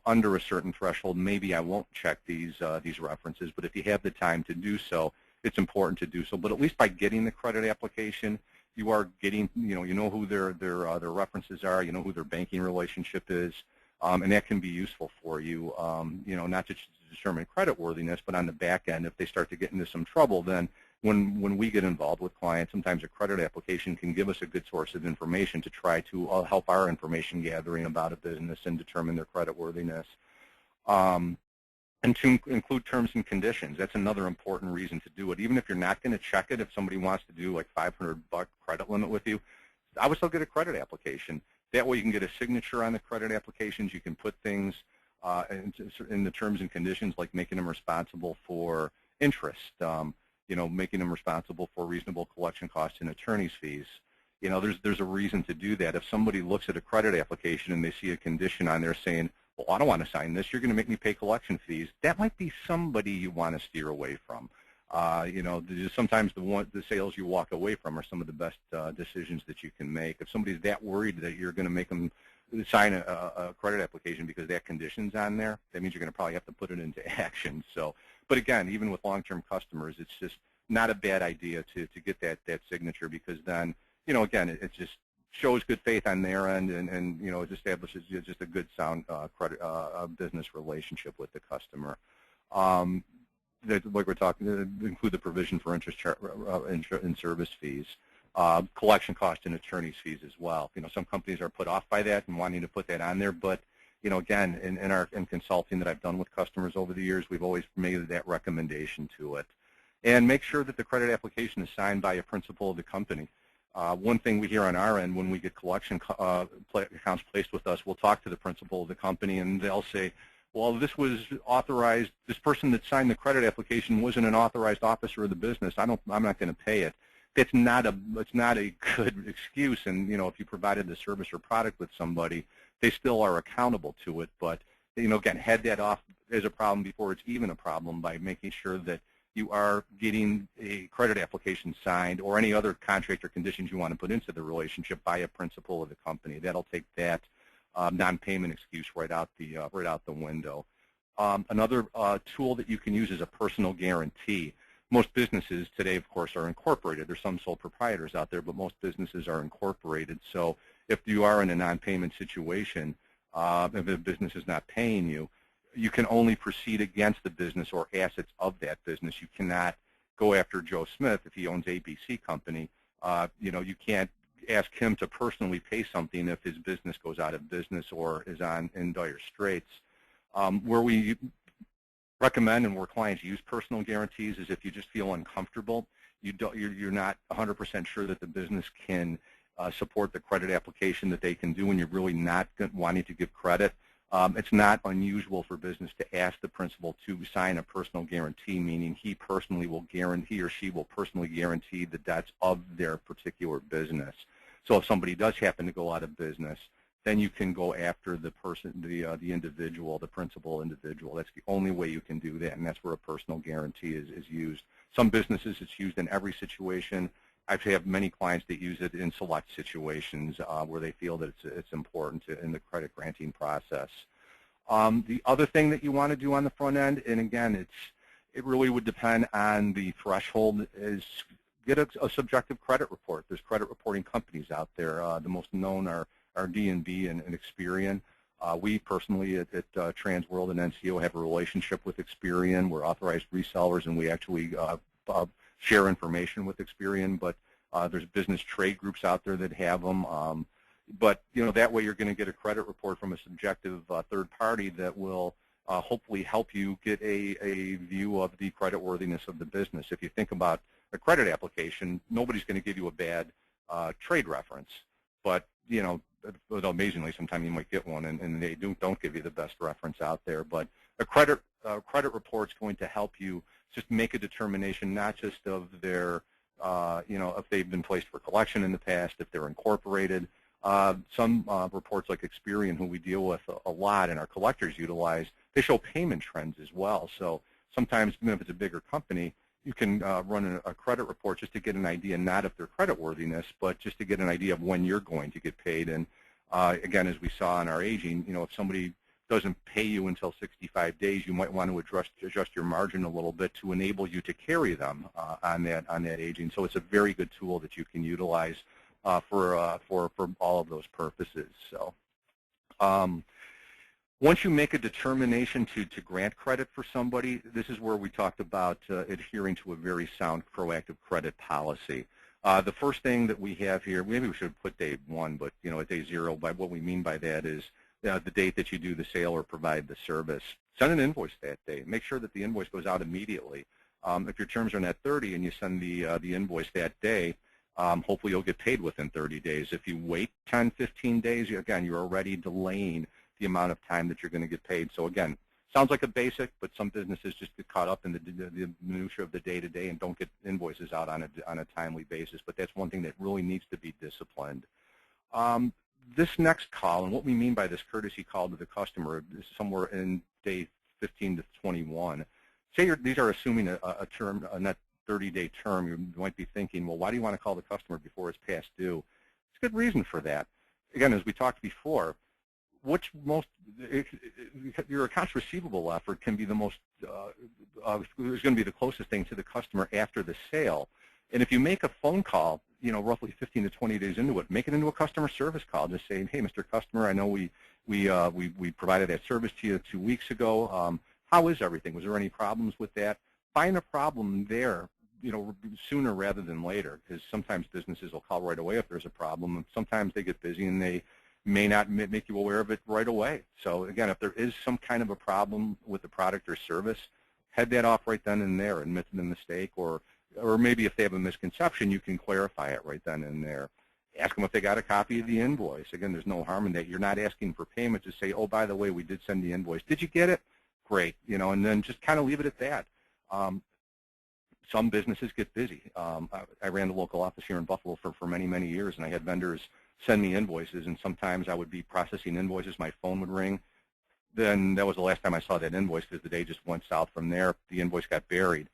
under a certain threshold, maybe I won't check these references. But if you have the time to do so, it's important to do so. But at least by getting the credit application, you are getting, who their references are, who their banking relationship is. And that can be useful for you, not just to determine creditworthiness, but on the back end, if they start to get into some trouble, then when we get involved with clients, sometimes a credit application can give us a good source of information to try to help our information gathering about a business and determine their creditworthiness. And to include terms and conditions, that's another important reason to do it. Even if you're not going to check it, if somebody wants to do like $500 credit limit with you, I would still get a credit application. That way you can get a signature on the credit applications. You can put things in the terms and conditions, like making them responsible for interest, making them responsible for reasonable collection costs and attorney's fees. There's a reason to do that. If somebody looks at a credit application and they see a condition on there saying, well, I don't want to sign this, you're going to make me pay collection fees, that might be somebody you want to steer away from. Sometimes the sales you walk away from are some of the best decisions that you can make. If somebody's that worried that you're going to make them sign a credit application because that condition's on there, that means you're going to probably have to put it into action. So, but again, even with long-term customers, it's just not a bad idea to get that signature, because then, again, it just shows good faith on their end, and it establishes just a good, sound credit business relationship with the customer. Like we're talking, include the provision for interest and service fees, collection costs and attorney's fees as well. Some companies are put off by that and wanting to put that on there, but again, in consulting that I've done with customers over the years, we've always made that recommendation to it. And make sure that the credit application is signed by a principal of the company. One thing we hear on our end when we get collection accounts placed with us, we'll talk to the principal of the company, and they'll say, well, this was authorized, this person that signed the credit application wasn't an authorized officer of the business. I'm not going to pay it. It's not a good excuse, and if you provided the service or product with somebody, they still are accountable to it. But again, head that off as a problem before it's even a problem by making sure that you are getting a credit application signed or any other contract or conditions you want to put into the relationship by a principal of the company. That'll take that non-payment excuse right out the window. Another tool that you can use is a personal guarantee. Most businesses today, of course, are incorporated. There's some sole proprietors out there, but most businesses are incorporated. So if you are in a non-payment situation, if the business is not paying you, you can only proceed against the business or assets of that business. You cannot go after Joe Smith if he owns ABC Company. You can't ask him to personally pay something if his business goes out of business or is in dire straits. Where we recommend and where clients use personal guarantees is if you just feel uncomfortable, you're not 100% sure that the business can support the credit application that they can do, and you're really not wanting to give credit. It's not unusual for business to ask the principal to sign a personal guarantee, meaning he or she will personally guarantee the debts of their particular business. So if somebody does happen to go out of business, then you can go after the person, the individual, the principal individual. That's the only way you can do that, and that's where a personal guarantee is used. Some businesses, it's used in every situation. I have many clients that use it in select situations where they feel that it's important in the credit granting process. The other thing that you want to do on the front end, and again, it really would depend on the threshold, is get a subjective credit report. There's credit reporting companies out there. The most known are D&B and Experian. We personally at Transworld and NCO have a relationship with Experian. We're authorized resellers, and we actually share information with Experian, but there's business trade groups out there that have them. But that way you're going to get a credit report from a subjective third party that will hopefully help you get a view of the creditworthiness of the business. If you think about a credit application, nobody's going to give you a bad trade reference, but amazingly, sometimes you might get one, and they don't give you the best reference out there. But a credit report's going to help you just make a determination, not just of their, if they've been placed for collection in the past, if they're incorporated. Some reports like Experian, who we deal with a lot and our collectors utilize, they show payment trends as well. So sometimes, even if it's a bigger company, you can run a credit report just to get an idea, not of their creditworthiness, but just to get an idea of when you're going to get paid. And again, as we saw in our aging, if somebody doesn't pay you until 65 days, you might want to adjust your margin a little bit to enable you to carry them on that aging. So it's a very good tool that you can utilize for all of those purposes. So Once you make a determination to grant credit for somebody, this is where we talked about adhering to a very sound proactive credit policy. The first thing that we have here, maybe we should put day 1, but at day 0, by what we mean by that is the date that you do the sale or provide the service. Send an invoice that day. Make sure that the invoice goes out immediately. If your terms are net 30 and you send the invoice that day, hopefully you'll get paid within 30 days. If you wait 10, 15 days, again, you're already delaying the amount of time that you're going to get paid. So again, sounds like a basic, but some businesses just get caught up in the minutia of the day-to-day and don't get invoices out on a timely basis. But that's one thing that really needs to be disciplined. This next call, and what we mean by this courtesy call to the customer, is somewhere in day 15 to 21. Say these are assuming a net 30-day term. You might be thinking, well, why do you want to call the customer before it's past due? There's a good reason for that. Again, as we talked before, your accounts receivable effort can be the most, is going to be the closest thing to the customer after the sale. And if you make a phone call, roughly 15 to 20 days into it, make it into a customer service call. Just saying, hey, Mr. Customer, I know we provided that service to you 2 weeks ago. How is everything? Was there any problems with that? Find a problem there, sooner rather than later, because sometimes businesses will call right away if there's a problem, and sometimes they get busy and they may not make you aware of it right away. So again, if there is some kind of a problem with the product or service, head that off right then and there, admit the mistake, or maybe if they have a misconception, you can clarify it right then and there. Ask them if they got a copy of the invoice. Again, there's no harm in that. You're not asking for payment. Just say, oh, by the way, we did send the invoice. Did you get it? Great. And then just kind of leave it at that. Some businesses get busy. I ran the local office here in Buffalo for many, many years, and I had vendors send me invoices, and sometimes I would be processing invoices. My phone would ring. Then that was the last time I saw that invoice, because the day just went south from there. The invoice got buried.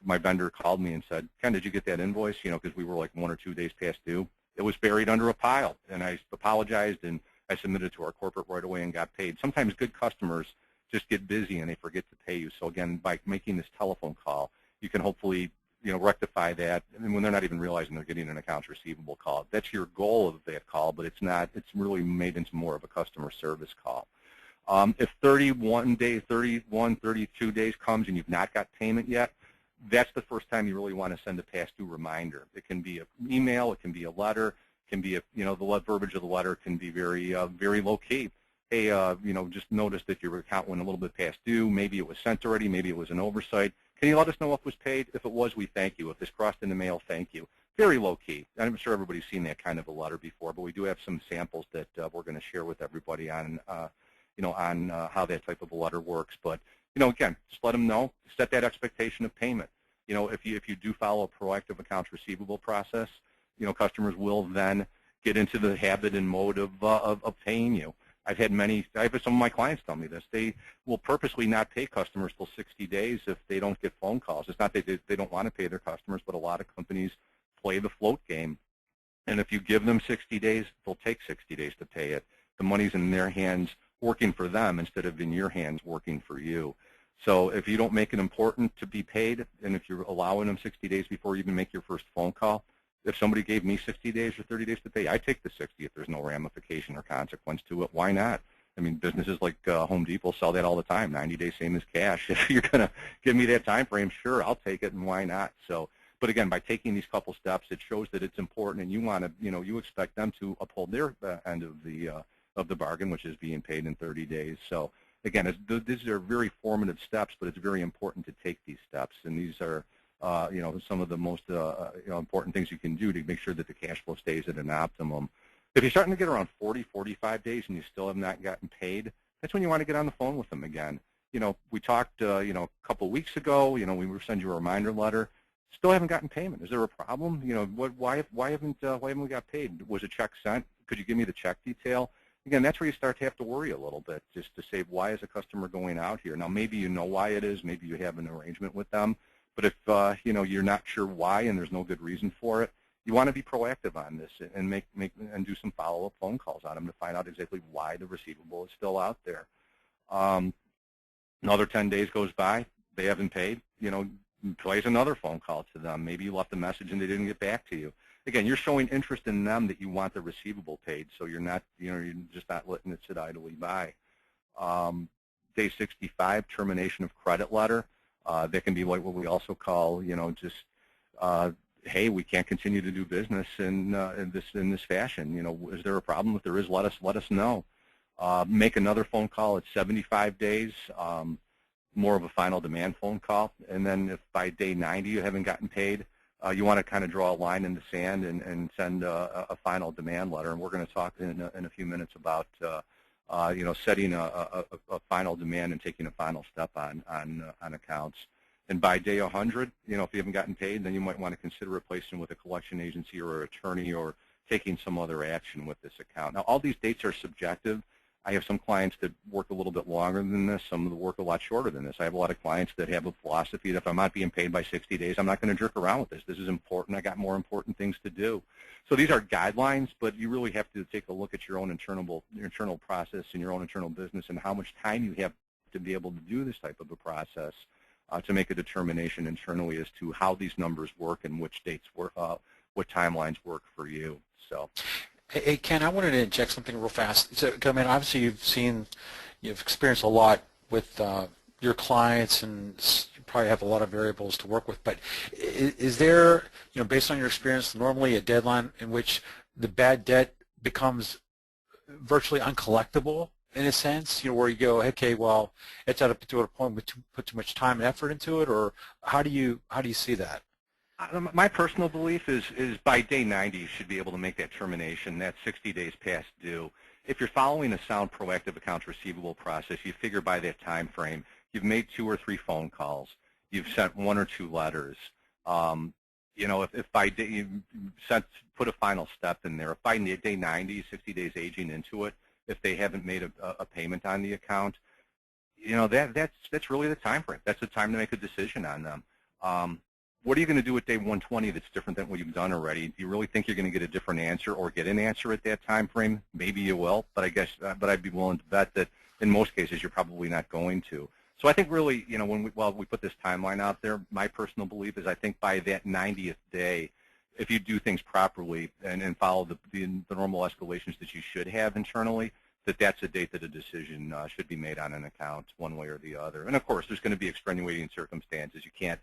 My vendor called me and said, Ken, did you get that invoice? Because we were like 1 or 2 days past due. It was buried under a pile, and I apologized, and I submitted it to our corporate right away and got paid. Sometimes good customers just get busy and they forget to pay you. So again, by making this telephone call, you can hopefully rectify that, and when they're not even realizing they're getting an accounts receivable call. That's your goal of that call, but it's not. It's really made into more of a customer service call. If 31 days, 31, 32 days comes and you've not got payment yet, that's the first time you really want to send a past due reminder. It can be an email, it can be a letter, it can be the verbiage of the letter can be very very low key. Hey, just noticed that your account went a little bit past due. Maybe it was sent already. Maybe it was an oversight. Can you let us know if it was paid? If it was, we thank you. If this crossed in the mail, thank you. Very low key. I'm sure everybody's seen that kind of a letter before, but we do have some samples that we're going to share with everybody on, on how that type of a letter works. But again, just let them know. Set that expectation of payment. If you do follow a proactive accounts receivable process, customers will then get into the habit and mode of paying you. I've had some of my clients tell me this. They will purposely not pay customers till 60 days if they don't get phone calls. It's not that they don't want to pay their customers, but a lot of companies play the float game. And if you give them 60 days, they'll take 60 days to pay it. The money's in their hands working for them instead of in your hands working for you. So if you don't make it important to be paid, and if you're allowing them 60 days before you even make your first phone call, if somebody gave me 60 days or 30 days to pay, I take the 60 if there's no ramification or consequence to it. Why not? I mean, businesses like Home Depot sell that all the time. 90 days, same as cash. If you're going to give me that time frame, sure, I'll take it, and why not? So, but again, by taking these couple steps, it shows that it's important, and you want to, you expect them to uphold their end of the bargain, which is being paid in 30 days. So, again, these are very formative steps, but it's very important to take these steps, and these are some of the most important things you can do to make sure that the cash flow stays at an optimum. If you're starting to get around 40, 45 days and you still have not gotten paid, that's when you want to get on the phone with them again. We talked, a couple of weeks ago, we will send you a reminder letter. Still haven't gotten payment. Is there a problem? Why haven't we got paid? Was a check sent? Could you give me the check detail? Again, that's where you start to have to worry a little bit, just to say, why is a customer going out here? Now, maybe you know why it is. Maybe you have an arrangement with them. But if you're not sure why and there's no good reason for it, you want to be proactive on this and and do some follow-up phone calls on them to find out exactly why the receivable is still out there. Another 10 days goes by, they haven't paid. Place another phone call to them. Maybe you left a message and they didn't get back to you. Again, you're showing interest in them that you want the receivable paid, so you're not, you're just not letting it sit idly by. Day 65, termination of credit letter. That can be like what we also call, just hey, we can't continue to do business in this fashion. Is there a problem? If there is, let us know. Make another phone call at 75 days, more of a final demand phone call. And then if by day 90 you haven't gotten paid, you want to kind of draw a line in the sand and send a final demand letter. And we're going to talk in a few minutes about setting a final demand and taking a final step on accounts. And by day 100, if you haven't gotten paid, then you might want to consider replacing with a collection agency or attorney or taking some other action with this account. Now, all these dates are subjective. I have some clients that work a little bit longer than this, some that work a lot shorter than this. I have a lot of clients that have a philosophy that if I'm not being paid by 60 days, I'm not going to jerk around with this. This is important. I got more important things to do. So these are guidelines, but you really have to take a look at your own internal process and your own internal business and how much time you have to be able to do this type of a process to make a determination internally as to how these numbers work and which dates work, what timelines work for you. So. Hey, Ken, I wanted to inject something real fast. So, I mean, obviously you've experienced a lot with your clients, and you probably have a lot of variables to work with. But is there, based on your experience, normally a deadline in which the bad debt becomes virtually uncollectible in a sense? Where you go, okay, well, it's at a particular point we put too much time and effort into it, or how do you see that? My personal belief is by day 90 you should be able to make that termination. That's 60 days past due. If you're following a sound proactive accounts receivable process, you figure by that time frame you've made 2 or 3 phone calls, you've sent 1 or 2 letters. If by day you put a final step in there, if by day 90, 60 days aging into it, if they haven't made a payment on the account, that's really the time frame. That's the time to make a decision on them. What are you going to do at day 120 that's different than what you've done already? Do you really think you're going to get a different answer or get an answer at that time frame? Maybe you will, but I'd be willing to bet that in most cases you're probably not going to. So I think really, while we put this timeline out there, my personal belief is I think by that 90th day, if you do things properly and follow the normal escalations that you should have internally, that's a date that a decision should be made on an account one way or the other. And of course, there's going to be extenuating circumstances. You can't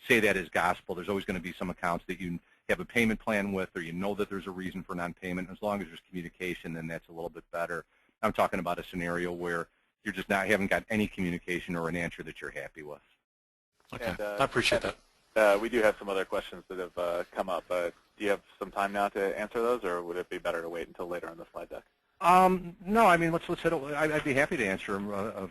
say that as gospel. There's always going to be some accounts that you have a payment plan with, or that there's a reason for non-payment. As long as there's communication, then that's a little bit better. I'm talking about a scenario where you're just haven't got any communication or an answer that you're happy with. Okay, and, I appreciate that. We do have some other questions that have come up. Do you have some time now to answer those, or would it be better to wait until later in the slide deck? No, I mean, let's hit it. I'd be happy to answer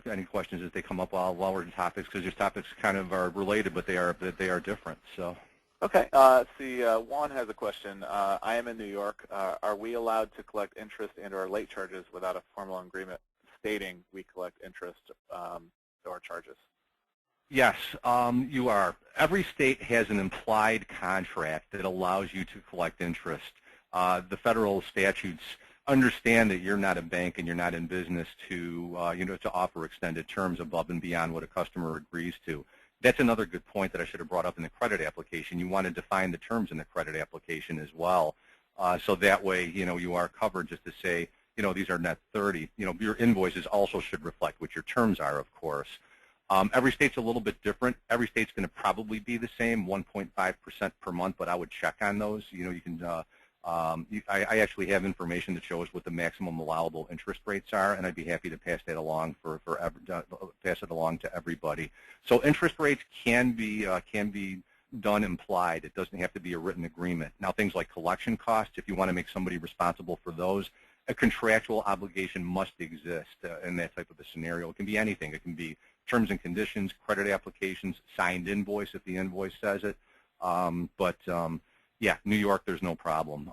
any questions as they come up while we're in topics, because these topics kind of are related, but they are different. So. Okay. See, Juan has a question. I am in New York. Are we allowed to collect interest and/or late charges without a formal agreement stating we collect interest or charges? Yes, you are. Every state has an implied contract that allows you to collect interest. The federal statutes understand that you're not a bank and you're not in business to to offer extended terms above and beyond what a customer agrees to. That's another good point that I should have brought up in the credit application. You want to define the terms in the credit application as well, so that way you are covered. Just to say these are net 30. Your invoices also should reflect what your terms are, of course. Every state's a little bit different. Every state's going to probably be the same, 1.5% per month, but I would check on those. You can. I actually have information that shows what the maximum allowable interest rates are, and I'd be happy to pass that along pass it along to everybody. So interest rates can be done implied. It doesn't have to be a written agreement. Now, things like collection costs, if you want to make somebody responsible for those, a contractual obligation must exist in that type of a scenario. It can be anything. It can be terms and conditions, credit applications, signed invoice if the invoice says it. Yeah, New York, there's no problem.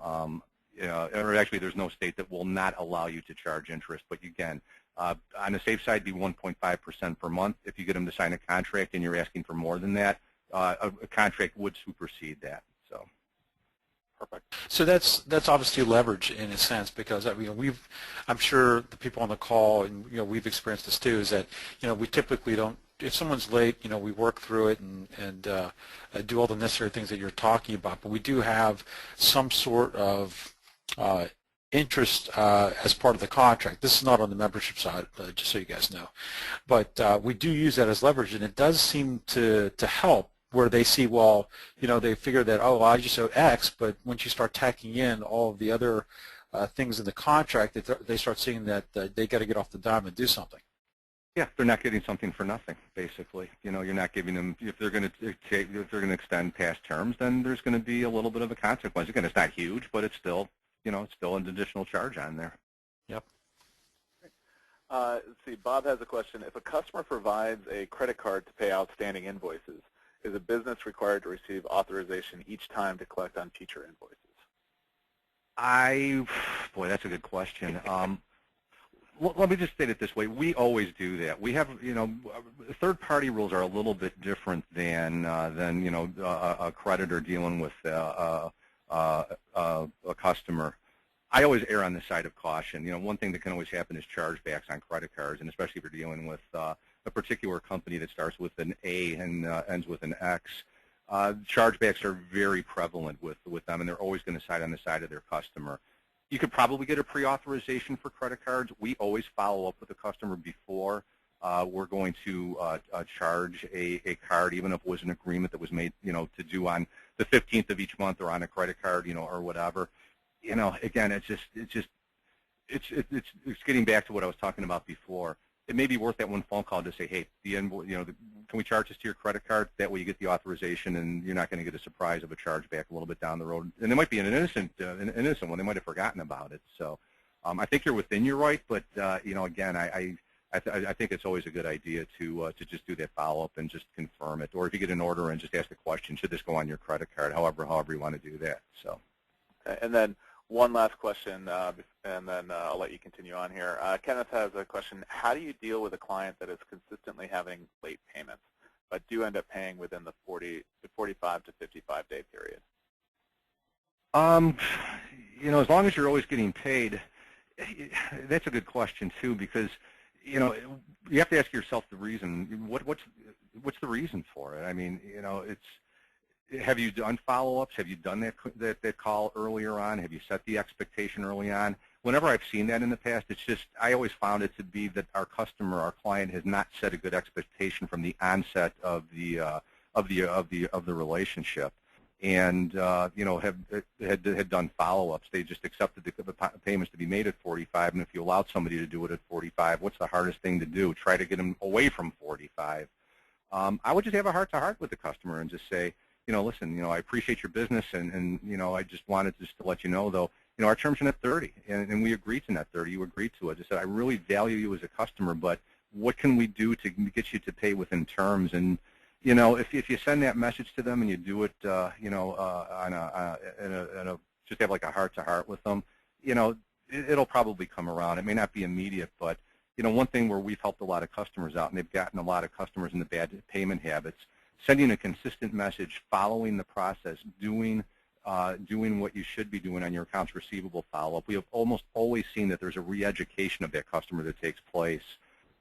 Or actually, there's no state that will not allow you to charge interest. But again, on the safe side, be 1.5% per month. If you get them to sign a contract and you're asking for more than that, a contract would supersede that. So. Perfect. So that's obviously leverage in a sense, because I'm sure the people on the call, and we've experienced this too, is that we typically don't. If someone's late, we work through it and do all the necessary things that you're talking about. But we do have some sort of interest as part of the contract. This is not on the membership side, just so you guys know. But we do use that as leverage, and it does seem to help where they see, well, they figure that, oh, I just owe X, but once you start tacking in all of the other things in the contract, they start seeing that they got to get off the dime and do something. Yeah, they're not getting something for nothing, basically. You're not giving them, if they're going to extend past terms, then there's going to be a little bit of a consequence. Again, it's not huge, but it's still, it's still an additional charge on there. Yep. Let's see, Bob has a question. If a customer provides a credit card to pay outstanding invoices, is a business required to receive authorization each time to collect on future invoices? Boy, that's a good question. Let me just state it this way. We always do that. We have, third-party rules are a little bit different than a creditor dealing with a customer. I always err on the side of caution. One thing that can always happen is chargebacks on credit cards, and especially if you're dealing with a particular company that starts with an A and ends with an X. Chargebacks are very prevalent with them, and they're always going to side on the side of their customer. You could probably get a pre-authorization for credit cards. We always follow up with the customer before we're going to charge a card, even if it was an agreement that was made, to do on the 15th of each month or on a credit card, or whatever. Again, it's getting back to what I was talking about before. It may be worth that one phone call to say, hey, the invoice, can we charge this to your credit card? That way you get the authorization, and you're not going to get a surprise of a chargeback a little bit down the road. And it might be an innocent one. They might have forgotten about it. So I think you're within your right, but again, I think it's always a good idea to just do that follow-up and just confirm it. Or if you get an order and just ask the question, should this go on your credit card? However you want to do that. So. Okay, and then one last question, and then I'll let you continue on here. Kenneth has a question. How do you deal with a client that is consistently having late payments, but do end up paying within the 45 to 55-day period? As long as you're always getting paid, that's a good question too, because you have to ask yourself the reason. What's the reason for it? I mean, have you done follow-ups? Have you done that call earlier on? Have you set the expectation early on? Whenever I've seen that in the past, I always found it to be that our client, has not set a good expectation from the onset of the relationship, and had done follow-ups. They just accepted the payments to be made at 45, and if you allowed somebody to do it at 45, what's the hardest thing to do? Try to get them away from 45. I would just have a heart-to-heart with the customer and just say, listen, I appreciate your business, and I just wanted to let you know, though, our terms are at 30, and we agreed to net 30. You agreed to it. I said, I really value you as a customer, but what can we do to get you to pay within terms? And, if you send that message to them and you do it, just have like a heart-to-heart with them, it'll probably come around. It may not be immediate, but, one thing where we've helped a lot of customers out, and they've gotten a lot of customers in the bad payment habits, sending a consistent message, following the process, doing what you should be doing on your accounts receivable follow-up. We have almost always seen that there's a re-education of that customer that takes place.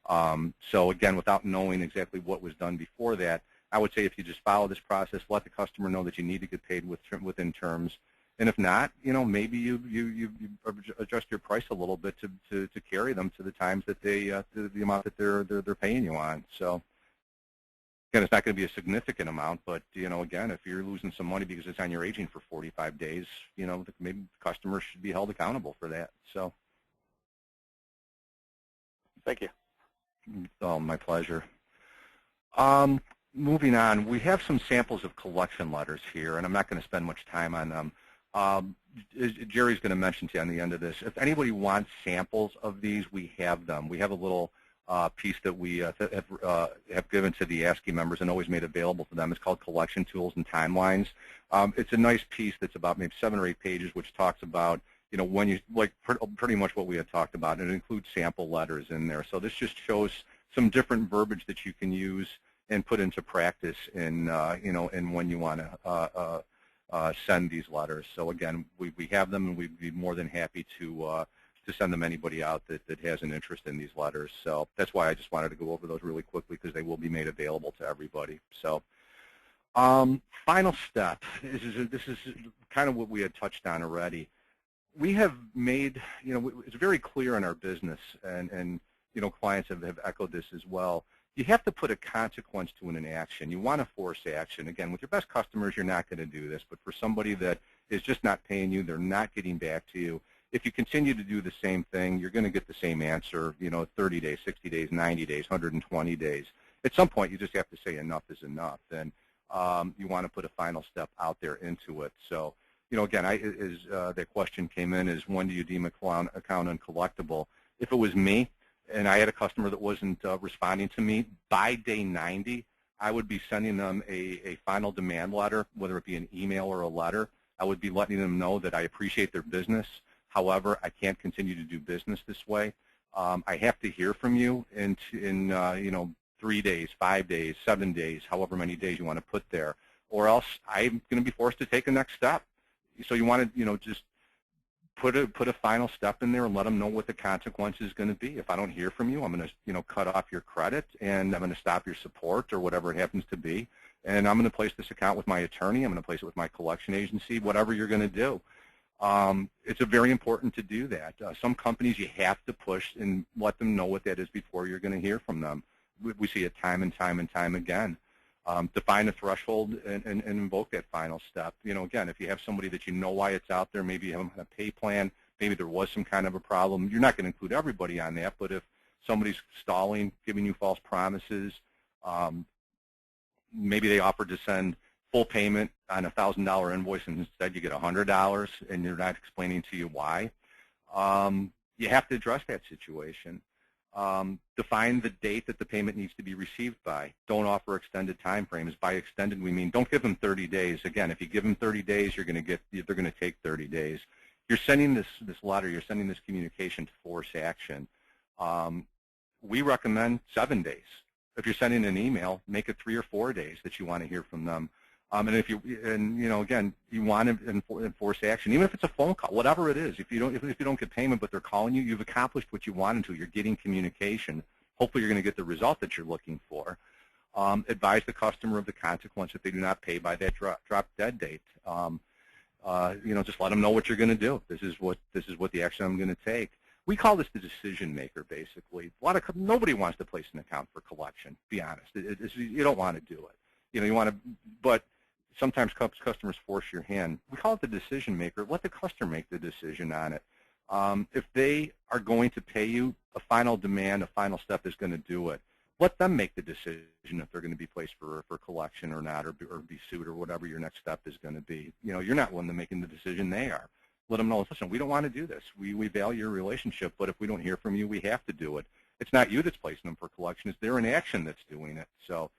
So again, without knowing exactly what was done before that, I would say if you just follow this process, let the customer know that you need to get paid within terms. And if not, maybe you adjust your price a little bit to carry them to the times that the amount that they're paying you on. So. Again, it's not going to be a significant amount, but, again, if you're losing some money because it's on your aging for 45 days, maybe customers should be held accountable for that. So. Thank you. Oh, my pleasure. Moving on, we have some samples of collection letters here, and I'm not going to spend much time on them. Jerry's going to mention to you on the end of this. If anybody wants samples of these, we have them. We have a little piece that we have given to the ASCII members and always made available to them. It's called Collection Tools and Timelines. It's a nice piece that's about maybe 7 or 8 pages, which talks about, when you, pretty much what we had talked about, and it includes sample letters in there. So this just shows some different verbiage that you can use and put into practice in, in when you want to send these letters. So again, we have them, and we'd be more than happy to send them anybody out that has an interest in these letters. So that's why I just wanted to go over those really quickly, because they will be made available to everybody. So final step, this is kind of what we had touched on already. we have made, it's very clear in our business, and clients have echoed this as well. You have to put a consequence to an action. You want to force action. Again, with your best customers, you're not going to do this, but for somebody that is just not paying you, they're not getting back to you, if you continue to do the same thing, you're going to get the same answer, 30 days, 60 days, 90 days, 120 days. At some point, you just have to say enough is enough, and you want to put a final step out there into it. So, again, that question came in is, when do you deem account uncollectible? If it was me, and I had a customer that wasn't responding to me, by day 90, I would be sending them a final demand letter, whether it be an email or a letter. I would be letting them know that I appreciate their business. However, I can't continue to do business this way. I have to hear from you in 3 days, 5 days, 7 days, however many days you want to put there, or else I'm going to be forced to take the next step. So you want to, just put a final step in there and let them know what the consequence is going to be. If I don't hear from you, I'm going to, cut off your credit, and I'm going to stop your support or whatever it happens to be, and I'm going to place this account with my attorney. I'm going to place it with my collection agency, whatever you're going to do. It's very important to do that. Some companies you have to push and let them know what that is before you're going to hear from them. We see it time and time and time again. Define a threshold and invoke that final step. Again, if you have somebody that you know why it's out there, maybe you have a pay plan, maybe there was some kind of a problem, you're not going to include everybody on that, but if somebody's stalling, giving you false promises, maybe they offered to send full payment on a $1,000 invoice and instead you get $100 and you're not explaining to you why, you have to address that situation. Define the date that the payment needs to be received by. Don't offer extended time frames. By extended, we mean don't give them 30 days. Again, if you give them 30 days, they're going to take 30 days. You're sending this letter, you're sending this communication to force action. We recommend 7 days. If you're sending an email, make it 3 or 4 days that you want to hear from them. And if again, you want to enforce action, even if it's a phone call, whatever it is. If you don't get payment, but they're calling you, you've accomplished what you wanted to. You're getting communication. Hopefully, you're going to get the result that you're looking for. Advise the customer of the consequence if they do not pay by that drop dead date. Just let them know what you're going to do. This is what the action I'm going to take. We call this the decision maker, basically. Nobody wants to place an account for collection. Be honest, you don't want to do it. You want to, but sometimes customers force your hand. We call it the decision maker. Let the customer make the decision on it. If they are going to pay you, a final demand, a final step is going to do it. Let them make the decision if they're going to be placed for collection or not, or be sued, or whatever your next step is going to be. You're not one that's making the decision, they are. Let them know, listen, we don't want to do this. We value your relationship, but if we don't hear from you, we have to do it. It's not you that's placing them for collection. It's their inaction that's doing it. So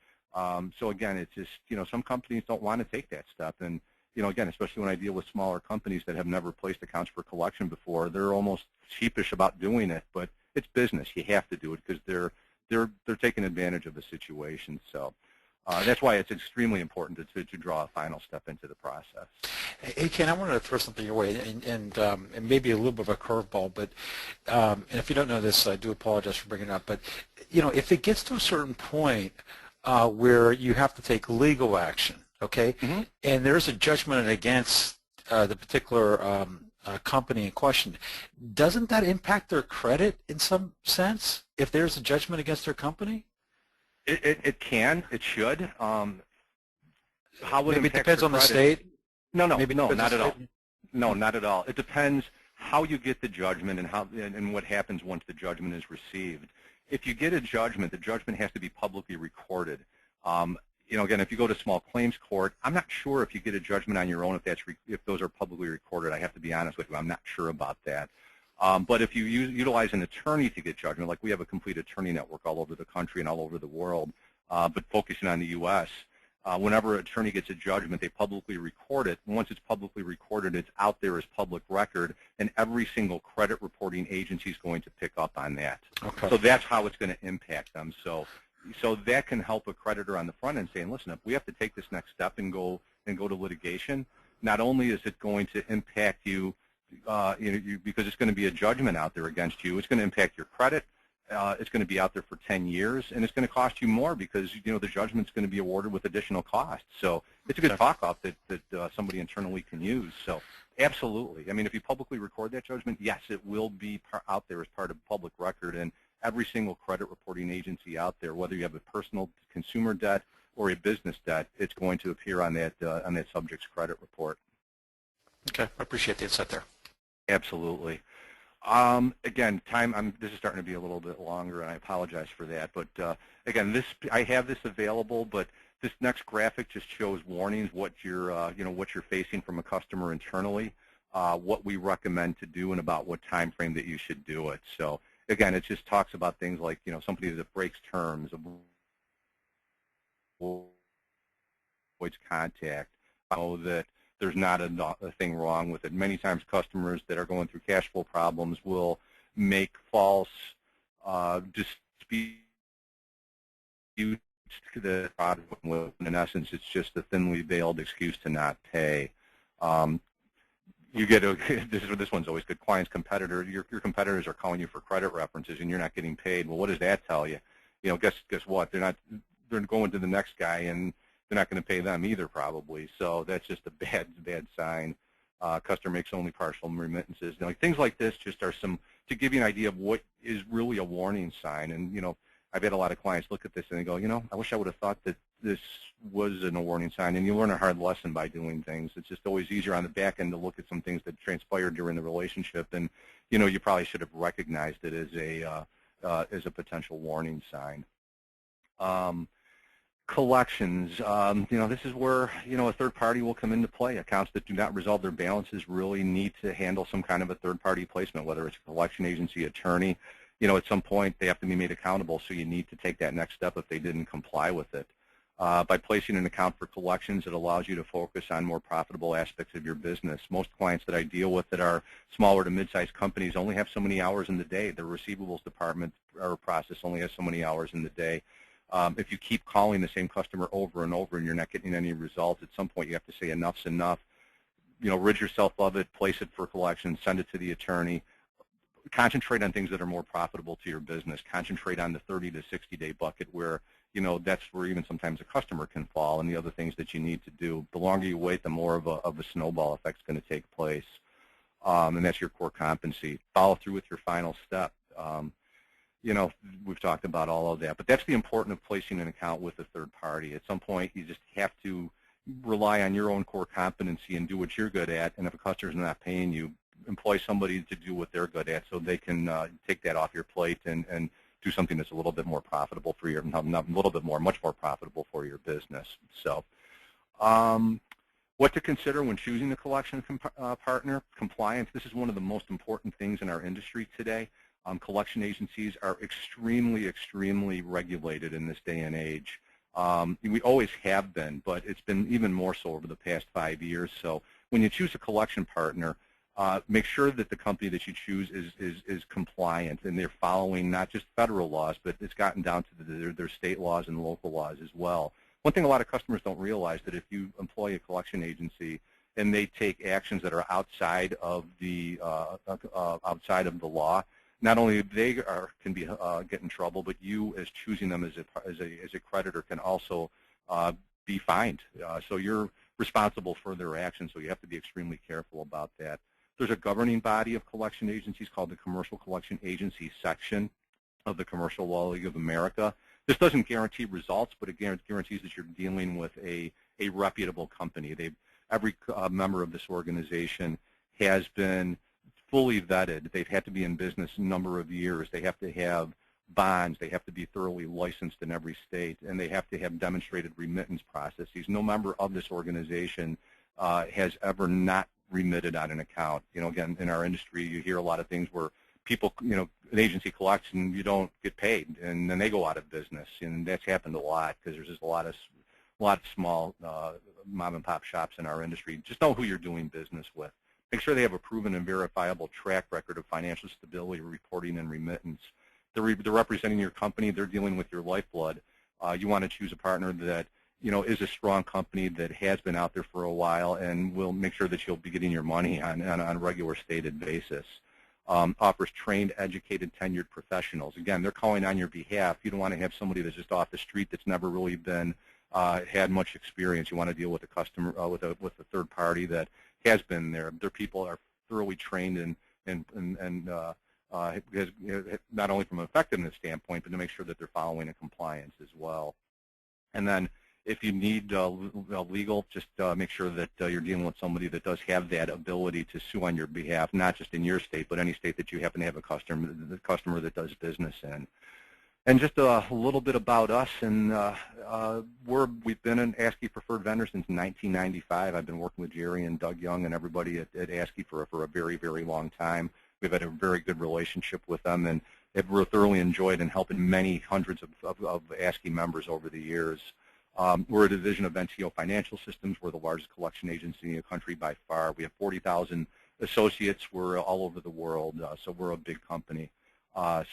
again, it's just, some companies don't want to take that step. And, again, especially when I deal with smaller companies that have never placed accounts for collection before, they're almost sheepish about doing it. But it's business. You have to do it because they're taking advantage of the situation. So that's why it's extremely important to draw a final step into the process. Hey, Ken, I wanted to throw something your way, and maybe a little bit of a curveball, but and if you don't know this, I do apologize for bringing it up. But, if it gets to a certain point where you have to take legal action, okay, and there's a judgment against the particular company in question, doesn't that impact their credit in some sense if there's a judgment against their company? It can. It should. How would maybe it depends on the state? No, maybe not at all. State? No, not at all. It depends how you get the judgment and what happens once the judgment is received. If you get a judgment, the judgment has to be publicly recorded. Again, if you go to small claims court, I'm not sure if you get a judgment on your own if those are publicly recorded. I have to be honest with you. I'm not sure about that. But if you utilize an attorney to get judgment, like we have a complete attorney network all over the country and all over the world, but focusing on the U.S., whenever an attorney gets a judgment, they publicly record it. And once it's publicly recorded, it's out there as public record, and every single credit reporting agency is going to pick up on that. Okay. So that's how it's going to impact them. So that can help a creditor on the front end saying, listen, if we have to take this next step and go to litigation, not only is it going to impact you, because it's going to be a judgment out there against you, it's going to impact your credit, it's going to be out there for 10 years, and it's going to cost you more because the judgment's going to be awarded with additional costs. So it's a good talk-off that somebody internally can use. So absolutely. I mean, if you publicly record that judgment, yes, it will be out there as part of public record, and every single credit reporting agency out there, whether you have a personal consumer debt or a business debt, it's going to appear on that subject's credit report. Okay, I appreciate the insight there. Absolutely. Again, this is starting to be a little bit longer, and I apologize for that. But again, I have this available, but this next graphic just shows warnings, what you're facing from a customer internally, what we recommend to do, and about what time frame that you should do it. So again, it just talks about things like somebody that breaks terms, avoids contact, that there's not a thing wrong with it. Many times customers that are going through cash flow problems will make false disputes to the product, when in essence it's just a thinly veiled excuse to not pay. You get this one's always good. Client's competitor, your competitors are calling you for credit references and you're not getting paid. Well, what does that tell you? Guess what? They're going to the next guy, and they're not going to pay them either, probably. So that's just a bad sign. Customer makes only partial remittances. Things like this just are to give you an idea of what is really a warning sign. And I've had a lot of clients look at this and they go, I wish I would have thought that this wasn't a warning sign. And you learn a hard lesson by doing things. It's just always easier on the back end to look at some things that transpired during the relationship, and you probably should have recognized it as a potential warning sign. Collections, this is where, a third party will come into play. Accounts that do not resolve their balances really need to handle some kind of a third party placement, whether it's a collection agency, attorney. At some point they have to be made accountable, so you need to take that next step if they didn't comply with it. By placing an account for collections, it allows you to focus on more profitable aspects of your business. Most clients that I deal with that are smaller to mid-sized companies only have so many hours in the day. Their receivables department or process only has so many hours in the day. If you keep calling the same customer over and over and you're not getting any results, at some point you have to say enough's enough. Rid yourself of it, place it for collection, send it to the attorney. Concentrate on things that are more profitable to your business. Concentrate on the 30 to 60-day bucket where, that's where even sometimes a customer can fall, and the other things that you need to do. The longer you wait, the more of a snowball effect is going to take place. And that's your core competency. Follow through with your final step. We've talked about all of that, but that's the importance of placing an account with a third party. At some point, you just have to rely on your own core competency and do what you're good at, and if a customer's not paying you, employ somebody to do what they're good at so they can take that off your plate and do something that's a little bit more profitable for your, much more profitable for your business. So what to consider when choosing a collection partner? Compliance. This is one of the most important things in our industry today. Collection agencies are extremely, extremely regulated in this day and age. We always have been, but it's been even more so over the past 5 years. So when you choose a collection partner, make sure that the company that you choose is compliant and they're following not just federal laws, but it's gotten down to their state laws and local laws as well. One thing a lot of customers don't realize, that if you employ a collection agency and they take actions that are outside of the law, not only they can get in trouble, but you, as choosing them as a creditor, can also be fined. So you're responsible for their actions. So you have to be extremely careful about that. There's a governing body of collection agencies called the Commercial Collection Agency Section of the Commercial Law League of America. This doesn't guarantee results, but it guarantees that you're dealing with a reputable company. Every member of this organization has been fully vetted. They've had to be in business a number of years. They have to have bonds. They have to be thoroughly licensed in every state, and they have to have demonstrated remittance processes. No member of this organization has ever not remitted on an account. Again, in our industry, you hear a lot of thing where people, an agency collects and you don't get paid, and then they go out of business, and that's happened a lot because there's just a lot of small mom and pop shops in our industry. Just know who you're doing business with. Make sure they have a proven and verifiable track record of financial stability, reporting, and remittance. They're representing your company. They're dealing with your lifeblood. You want to choose a partner that is a strong company that has been out there for a while and will make sure that you'll be getting your money on a regular stated basis. offers trained, educated, tenured professionals. Again, they're calling on your behalf. You don't want to have somebody that's just off the street that's never really been had much experience. You want to deal with a customer with a third party that has been there. Their people are thoroughly trained and because, not only from an effectiveness standpoint, but to make sure that they're following in compliance as well. And then if you need legal, just make sure that you're dealing with somebody that does have that ability to sue on your behalf, not just in your state, but any state that you happen to have a customer that does business in. And just a little bit about us, and we've been an ASCII preferred vendor since 1995. I've been working with Jerry and Doug Young and everybody at ASCII for a very, very long time. We've had a very good relationship with them, and have thoroughly enjoyed and helping many hundreds of ASCII members over the years. We're a division of NTO Financial Systems. We're the largest collection agency in the country by far. We have 40,000 associates. We're all over the world, so we're a big company.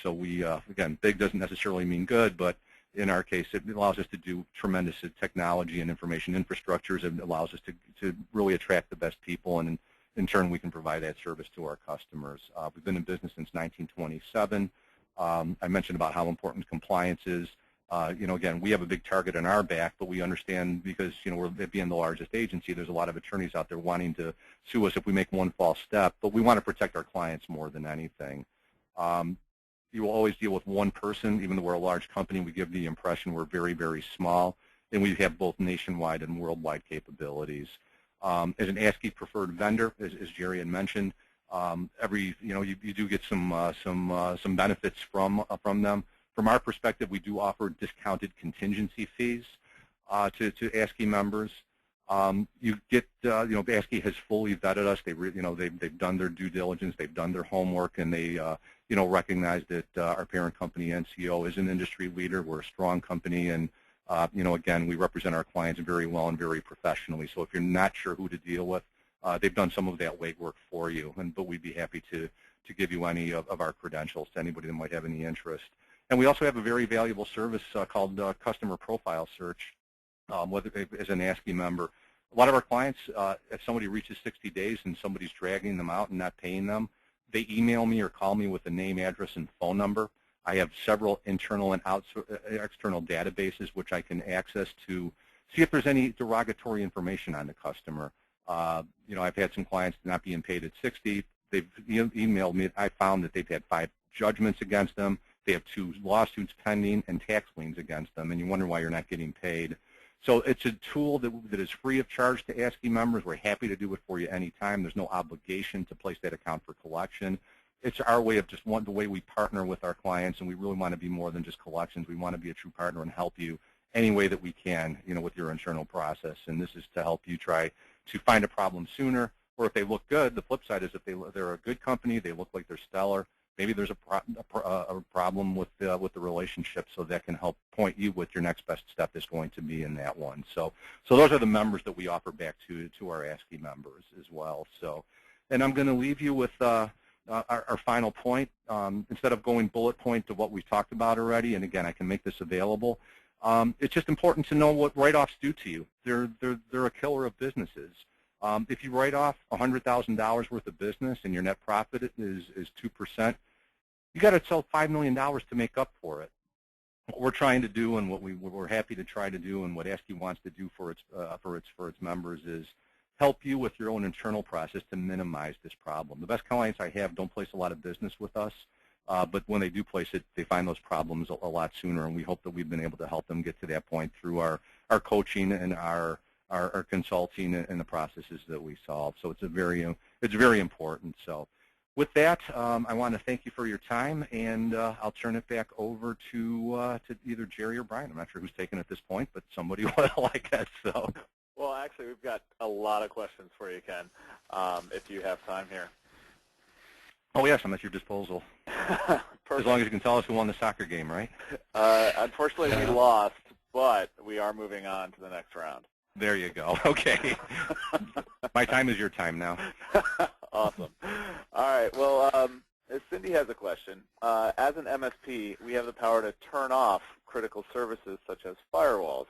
So we, again, big doesn't necessarily mean good, but in our case, it allows us to do tremendous technology and information infrastructures. It allows us to really attract the best people, and in turn, we can provide that service to our customers. We've been in business since 1927. I mentioned about how important compliance is. Again, we have a big target on our back, but we understand because, we're being the largest agency, there's a lot of attorneys out there wanting to sue us if we make one false step, but we want to protect our clients more than anything. You will always deal with one person. Even though we're a large company, we give the impression we're very, very small, and we have both nationwide and worldwide capabilities. As an ASCII preferred vendor, as Jerry had mentioned, you do get some benefits from them. From our perspective, we do offer discounted contingency fees to ASCII members. You get, ASCII has fully vetted us. They've done their due diligence, they've done their homework, and they, recognize that our parent company, NCO, is an industry leader. We're a strong company, and again, we represent our clients very well and very professionally. So if you're not sure who to deal with, they've done some of that legwork for you, but we'd be happy to give you any of our credentials to anybody that might have any interest. And we also have a very valuable service called Customer Profile Search, as an ASCII member. A lot of our clients, if somebody reaches 60 days and somebody's dragging them out and not paying them, they email me or call me with a name, address, and phone number. I have several internal and external databases which I can access to see if there's any derogatory information on the customer. I've had some clients not being paid at 60. They've emailed me. I found that they've had 5 judgments against them. They have 2 lawsuits pending and tax liens against them, and you wonder why you're not getting paid. So it's a tool that is free of charge to ASCII members. We're happy to do it for you anytime. There's no obligation to place that account for collection. It's our way of the way we partner with our clients, and we really want to be more than just collections. We want to be a true partner and help you any way that we can, with your internal process. And this is to help you try to find a problem sooner, or if they look good, the flip side is if they're a good company, they look like they're stellar, maybe there's a problem with the relationship, so that can help point you with your next best step is going to be in that one. So those are the members that we offer back to our ASCII members as well. So, and I'm going to leave you with our final point. Instead of going bullet point to what we've talked about already, and again, I can make this available, it's just important to know what write-offs do to you. They're a killer of businesses. If you write off $100,000 worth of business and your net profit is 2%, you got to sell $5 million to make up for it. What we're trying to do, and what we're happy to try to do, and what ASCII wants to do for its members is help you with your own internal process to minimize this problem. The best clients I have don't place a lot of business with us, but when they do place it, they find those problems a lot sooner, and we hope that we've been able to help them get to that point through our coaching and our consulting and the processes that we solve. So it's very important. So with that, I want to thank you for your time, and I'll turn it back over to either Jerry or Brian. I'm not sure who's taking it at this point, but somebody will, I guess. So. Well, actually, we've got a lot of questions for you, Ken, if you have time here. Oh, yes, I'm at your disposal. As long as you can tell us who won the soccer game, right? Unfortunately, we lost, but we are moving on to the next round. There you go. Okay. My time is your time now. Awesome. All right. Well, Cindy has a question. As an MSP, we have the power to turn off critical services such as firewalls,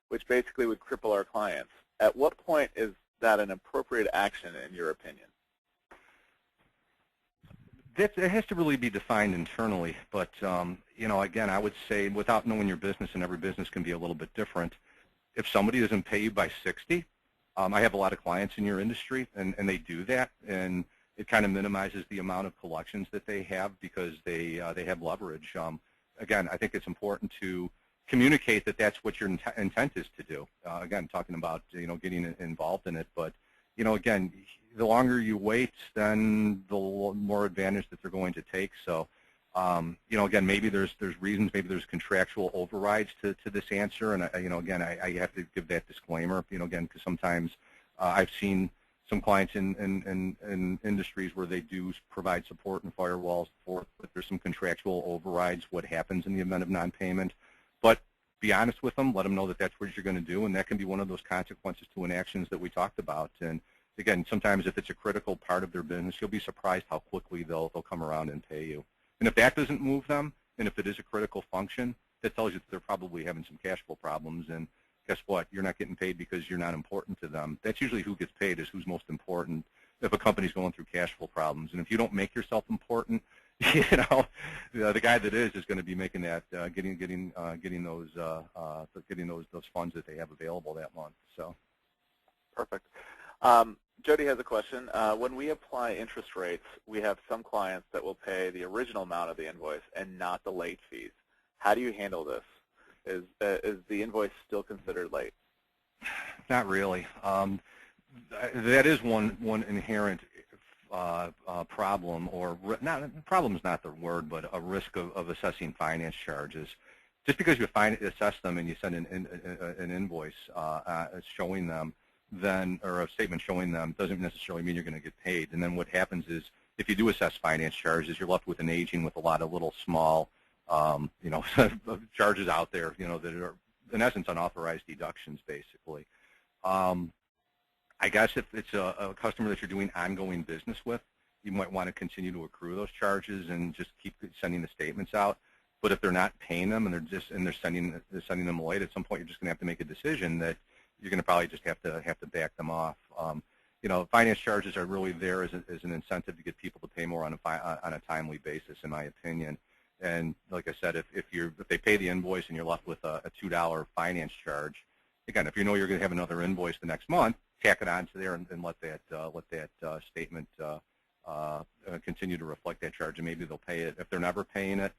which basically would cripple our clients. At what point is that an appropriate action in your opinion? It has to really be defined internally, but again, I would say without knowing your business, and every business can be a little bit different, if somebody doesn't pay you by 60, I have a lot of clients in your industry, and they do that, and it kind of minimizes the amount of collections that they have because they have leverage. Again, I think it's important to communicate that that's what your intent is to do. Again, talking about getting involved in it, but again, the longer you wait, then the more advantage that they're going to take. So, again, maybe there's reasons, maybe there's contractual overrides to this answer, and again, I have to give that disclaimer, again, because sometimes I've seen some clients in industries where they do provide support and firewalls for, but there's some contractual overrides. What happens in the event of non-payment? But be honest with them, let them know that that's what you're going to do, and that can be one of those consequences to inactions that we talked about. And again, sometimes if it's a critical part of their business, you'll be surprised how quickly they'll come around and pay you. And if that doesn't move them, and if it is a critical function, that tells you that they're probably having some cash flow problems. And guess what? You're not getting paid because you're not important to them. That's usually who gets paid, is who's most important if a company's going through cash flow problems. And if you don't make yourself important, the guy that is going to be making that, getting those funds that they have available that month. So, perfect. Jody has a question. When we apply interest rates, we have some clients that will pay the original amount of the invoice and not the late fees. How do you handle this? Is the invoice still considered late? Not really. That is one inherent problem, or problem is not the word, but a risk of assessing finance charges. Just because you assess them and you send an invoice showing them, or a statement showing them, doesn't necessarily mean you're going to get paid. And then what happens is, if you do assess finance charges, you're left with an aging with a lot of little small, charges out there, that are in essence unauthorized deductions, basically. I guess if it's a customer that you're doing ongoing business with, you might want to continue to accrue those charges and just keep sending the statements out. But if they're not paying them and they're sending them late, at some point you're just going to have to make a decision that you're going to probably just have to back them off. Finance charges are really there as an incentive to get people to pay more on a timely basis, in my opinion. And like I said, if they pay the invoice and you're left with a $2 finance charge, again, if you know you're going to have another invoice the next month, tack it onto there and let that statement continue to reflect that charge, and maybe they'll pay it. If they're never paying it,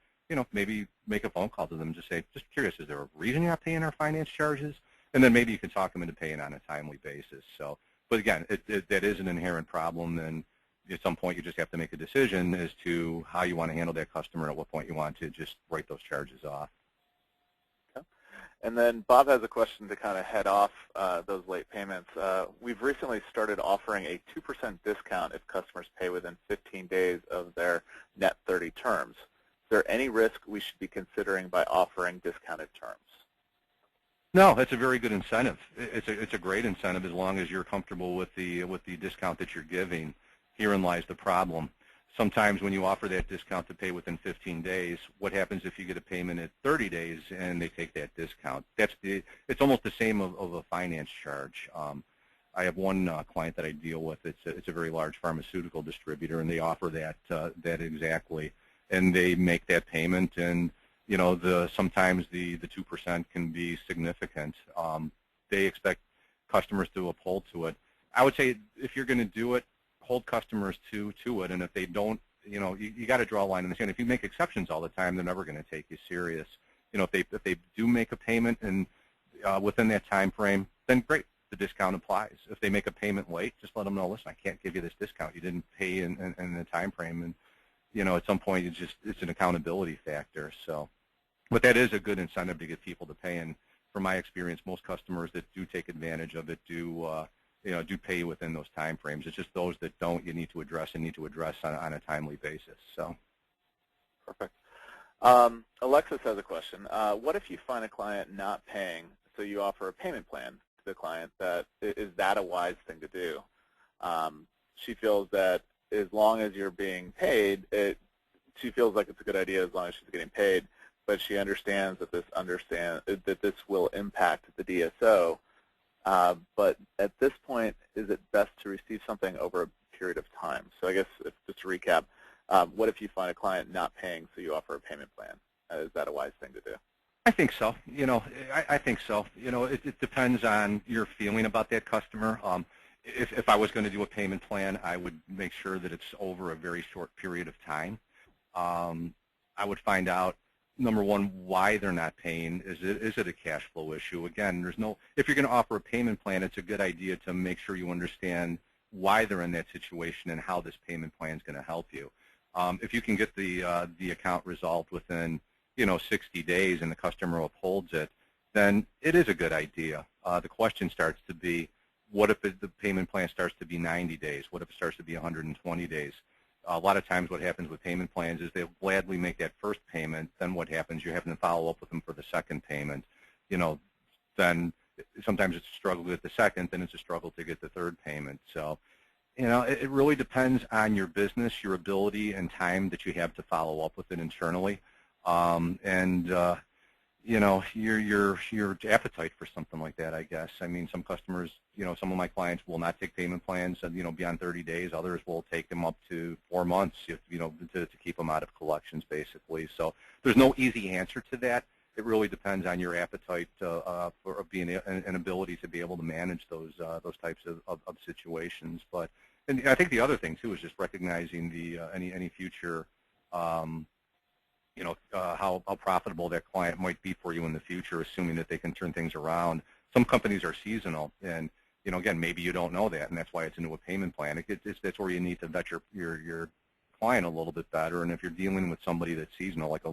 maybe make a phone call to them and just say, just curious, is there a reason you're not paying our finance charges? And then maybe you can talk them into paying on a timely basis. So, but again, that is an inherent problem, and at some point you just have to make a decision as to how you want to handle that customer, at what point you want to just write those charges off. Okay. And then Bob has a question to kind of head off those late payments. We've recently started offering a 2% discount if customers pay within 15 days of their net 30 terms. Is there any risk we should be considering by offering discounted terms? No, that's a very good incentive. It's a great incentive as long as you're comfortable with the discount that you're giving. Herein lies the problem. Sometimes when you offer that discount to pay within 15 days, what happens if you get a payment at 30 days and they take that discount? It's almost the same of a finance charge. I have one client that I deal with. It's a very large pharmaceutical distributor, and they offer that exactly, and they make that payment, and sometimes the 2% can be significant. They expect customers to uphold to it. I would say if you're going to do it, hold customers to it, and if they don't, you got to draw a line in the sand. If you make exceptions all the time, they're never going to take you serious. If they do make a payment and within that time frame, then great, the discount applies. If they make a payment late, just let them know, listen, I can't give you this discount. You didn't pay in the time frame, and at some point it's an accountability factor. So, but that is a good incentive to get people to pay. And from my experience, most customers that do take advantage of it do pay within those time frames. It's just those that don't, you need to address on a timely basis. So, perfect. Alexis has a question. What if you find a client not paying, so you offer a payment plan to the client? Is that a wise thing to do? She feels that as long as you're being paid, she feels like it's a good idea as long as she's getting paid, but she understands that this will impact the DSO. But at this point, is it best to receive something over a period of time? So I guess, just to recap, What if you find a client not paying, so you offer a payment plan? Is that a wise thing to do? I think so. I think so. It depends on your feeling about that customer. If I was going to do a payment plan, I would make sure that it's over a very short period of time. I would find out, number one, why they're not paying. Is it a cash flow issue? Again, if you're going to offer a payment plan, it's a good idea to make sure you understand why they're in that situation and how this payment plan is going to help you. If you can get the account resolved within 60 days and the customer upholds it, then it is a good idea. The question starts to be, what if the payment plan starts to be 90 days? What if it starts to be 120 days? A lot of times what happens with payment plans is they'll gladly make that first payment. Then what happens, you're having to follow up with them for the second payment. Then sometimes it's a struggle to get the second, then it's a struggle to get the third payment. So, it really depends on your business, your ability and time that you have to follow up with it internally. Your appetite for something like that, I guess. I mean, some customers, some of my clients will not take payment plans, beyond 30 days. Others will take them up to 4 months, to keep them out of collections, basically. So there's no easy answer to that. It really depends on your appetite for being an ability to be able to manage those types of situations. And I think the other thing too is just recognizing any future. How profitable that client might be for you in the future, assuming that they can turn things around. Some companies are seasonal, and again, maybe you don't know that, and that's why it's into a payment plan. That's where you need to vet your client a little bit better. And if you're dealing with somebody that's seasonal, like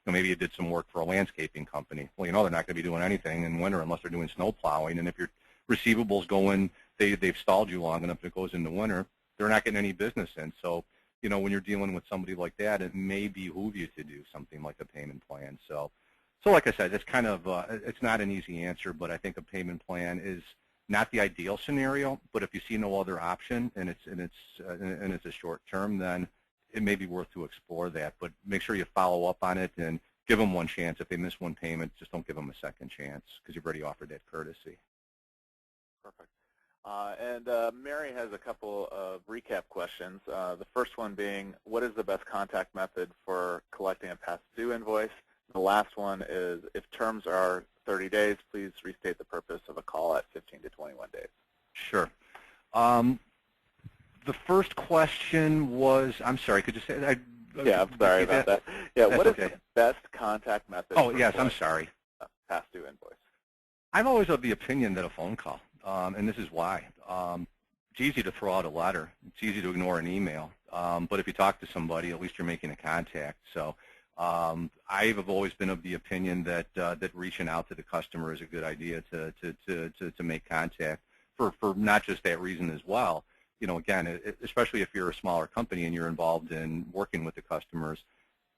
maybe you did some work for a landscaping company, well, they're not going to be doing anything in winter unless they're doing snow plowing. And if your receivables go in, they've stalled you long enough, it goes into winter, they're not getting any business in. So when you're dealing with somebody like that, it may behoove you to do something like a payment plan. So like I said, it's kind of it's not an easy answer, but I think a payment plan is not the ideal scenario. But if you see no other option and it's a short term, then it may be worth to explore that. But make sure you follow up on it and give them one chance. If they miss one payment, just don't give them a second chance because you've already offered that courtesy. Perfect. Mary has a couple of recap questions. The first one being, what is the best contact method for collecting a past due invoice? The last one is, if terms are 30 days, please restate the purpose of a call at 15 to 21 days. Sure. The first question was, I'm sorry, could you say that? Yeah, I'm sorry about that. Yeah, what is the best contact method? Oh, yes, I'm sorry. Past due invoice. I'm always of the opinion that a phone call. And this is why. It's easy to throw out a letter. It's easy to ignore an email. But if you talk to somebody, at least you're making a contact. So I've always been of the opinion that reaching out to the customer is a good idea to make contact for not just that reason as well. Again, especially if you're a smaller company and you're involved in working with the customers,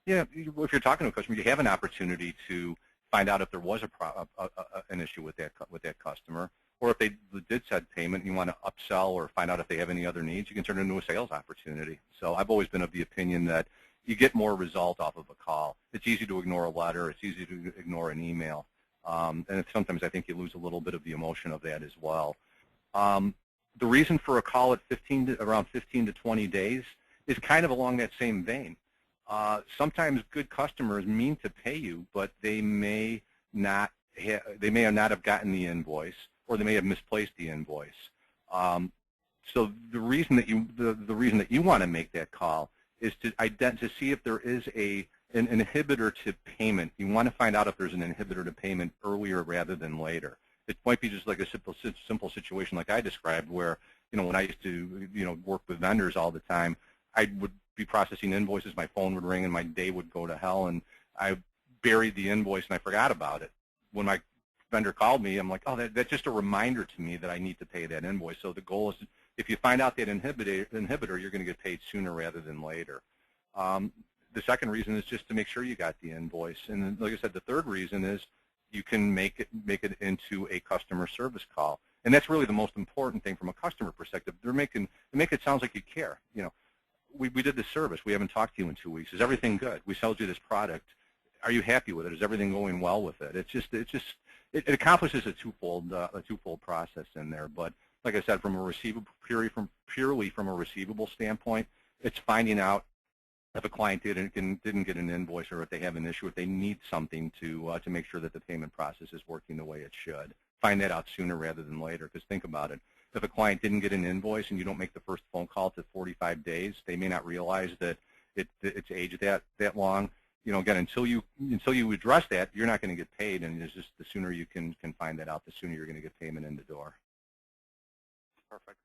if you're talking to a customer, you have an opportunity to find out if there was an issue with that customer. Or if they did set payment and you want to upsell or find out if they have any other needs, you can turn it into a sales opportunity. So I've always been of the opinion that you get more result off of a call. It's easy to ignore a letter. It's easy to ignore an email. And sometimes I think you lose a little bit of the emotion of that as well. The reason for a call at around 15 to 20 days is kind of along that same vein. Sometimes good customers mean to pay you, but they may not have gotten the invoice, or they may have misplaced the invoice. So the reason that you want to make that call is to see if there is an inhibitor to payment. You want to find out if there's an inhibitor to payment earlier rather than later. It might be just like a simple situation like I described, where when I used to work with vendors all the time, I would be processing invoices, my phone would ring, and my day would go to hell, and I buried the invoice and I forgot about it. When my vendor called me, I'm like, oh, that's just a reminder to me that I need to pay that invoice. So the goal is, if you find out that inhibitor, you're going to get paid sooner rather than later. The second reason is just to make sure you got the invoice. And then, like I said, the third reason is you can make it into a customer service call. And that's really the most important thing from a customer perspective. They make it sound like you care. We did this service. We haven't talked to you in 2 weeks. Is everything good? We sold you this product. Are you happy with it? Is everything going well with it? It accomplishes a twofold process in there. But like I said, from a purely from a receivable standpoint, it's finding out if a client didn't get an invoice, or if they have an issue, if they need something to make sure that the payment process is working the way it should. Find that out sooner rather than later, because think about it. If a client didn't get an invoice and you don't make the first phone call to 45 days, they may not realize that it's aged that long. You know, again, until you address that, you're not going to get paid, and it's just the sooner you can find that out, the sooner you're going to get payment in the door. Perfect.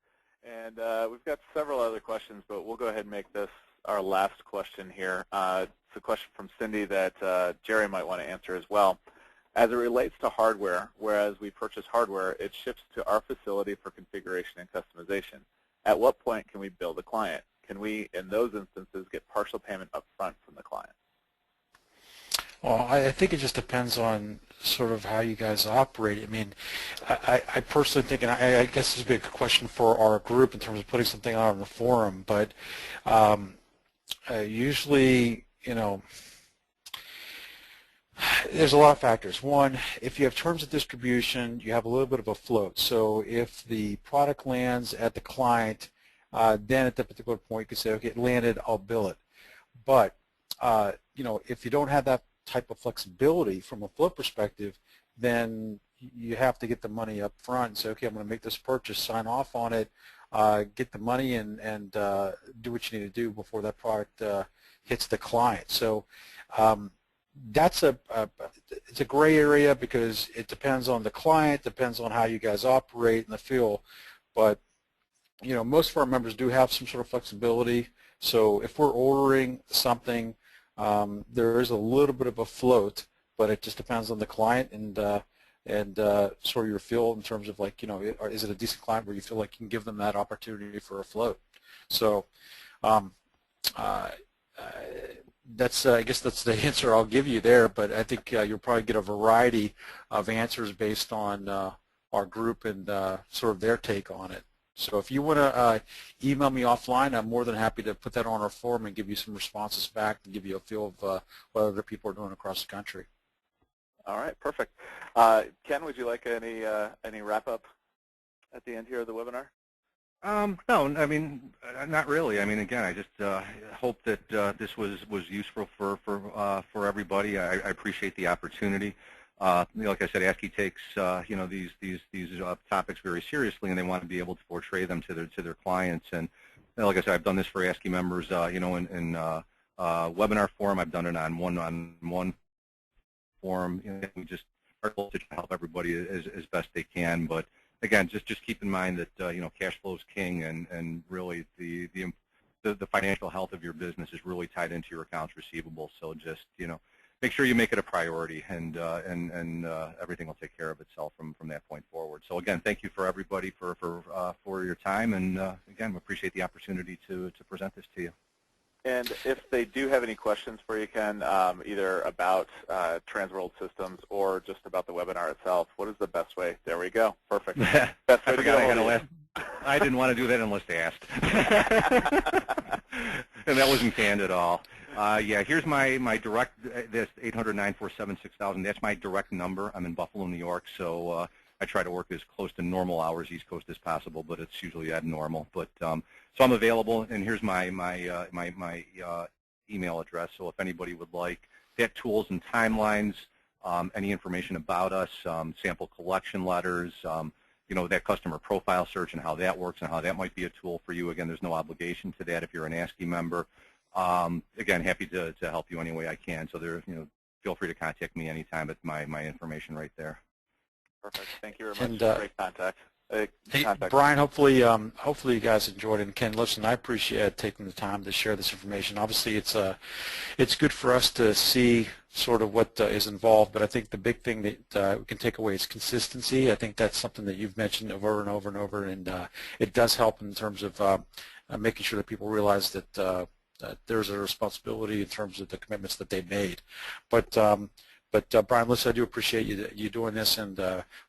And we've got several other questions, but we'll go ahead and make this our last question here. It's a question from Cindy that Jerry might want to answer as well. As it relates to hardware, whereas we purchase hardware, it ships to our facility for configuration and customization. At what point can we bill the client? Can we, in those instances, get partial payment up front from the client? Well, I think it just depends on sort of how you guys operate. I mean, I personally think, and I guess this would be a good question for our group in terms of putting something out on the forum, but usually, you know, there's a lot of factors. One, if you have terms of distribution, you have a little bit of a float. So if the product lands at the client, then at that particular point you could say, okay, it landed, I'll bill it. But you know, if you don't have that type of flexibility from a float perspective, then you have to get the money up front and say, okay, I'm going to make this purchase, sign off on it, get the money, and do what you need to do before that product hits the client. So that's it's a gray area because it depends on the client, depends on how you guys operate in the field. But you know, most of our members do have some sort of flexibility. So if we're ordering something, there is a little bit of a float, but it just depends on the client and sort of your feel in terms of, like, you know, is it a decent client where you feel like you can give them that opportunity for a float. So that's I guess that's the answer I'll give you there, but I think you'll probably get a variety of answers based on our group and sort of their take on it. So if you want to email me offline, I'm more than happy to put that on our forum and give you some responses back and give you a feel of what other people are doing across the country. All right, perfect. Ken, would you like any wrap-up at the end here of the webinar? No, I mean, not really. I mean, again, I just hope that this was useful for everybody. I appreciate the opportunity. Like I said, ASCII takes you know, these topics very seriously, and they want to be able to portray them to their clients. And like I said, I've done this for ASCII members, you know, in webinar form. I've done it on one-on-one forum. You know, we just are able to help everybody as best they can. But again, just keep in mind that you know, cash flow is king, and really the financial health of your business is really tied into your accounts receivable. So just, you know, make sure you make it a priority, and everything will take care of itself from that point forward. So again, thank you for everybody for your time, and again, we appreciate the opportunity to present this to you. And if they do have any questions for you, Ken, either about Transworld Systems or just about the webinar itself, what is the best way? There we go. Perfect. Best way to get a hold of you. I didn't want to do that unless they asked. And that wasn't canned at all. Yeah, here's my direct, this 800-947-6000. That's my direct number. I'm in Buffalo, New York, so I try to work as close to normal hours East Coast as possible, but it's usually abnormal. But so I'm available, and here's my email address. So if anybody would like that, tools and timelines, any information about us, sample collection letters, you know, that customer profile search and how that works and how that might be a tool for you. Again, there's no obligation to that if you're an ASCII member. Again, happy to help you any way I can. So there, you know, feel free to contact me anytime. It's my information right there. Perfect. Thank you very much. Great contact. Hey, Brian, hopefully you guys enjoyed it. And Ken, listen, I appreciate taking the time to share this information. Obviously, it's good for us to see sort of what is involved, but I think the big thing that we can take away is consistency. I think that's something that you've mentioned over and over and over, and it does help in terms of making sure that people realize that there's a responsibility in terms of the commitments that they made. But Brian, listen, I do appreciate you doing this, and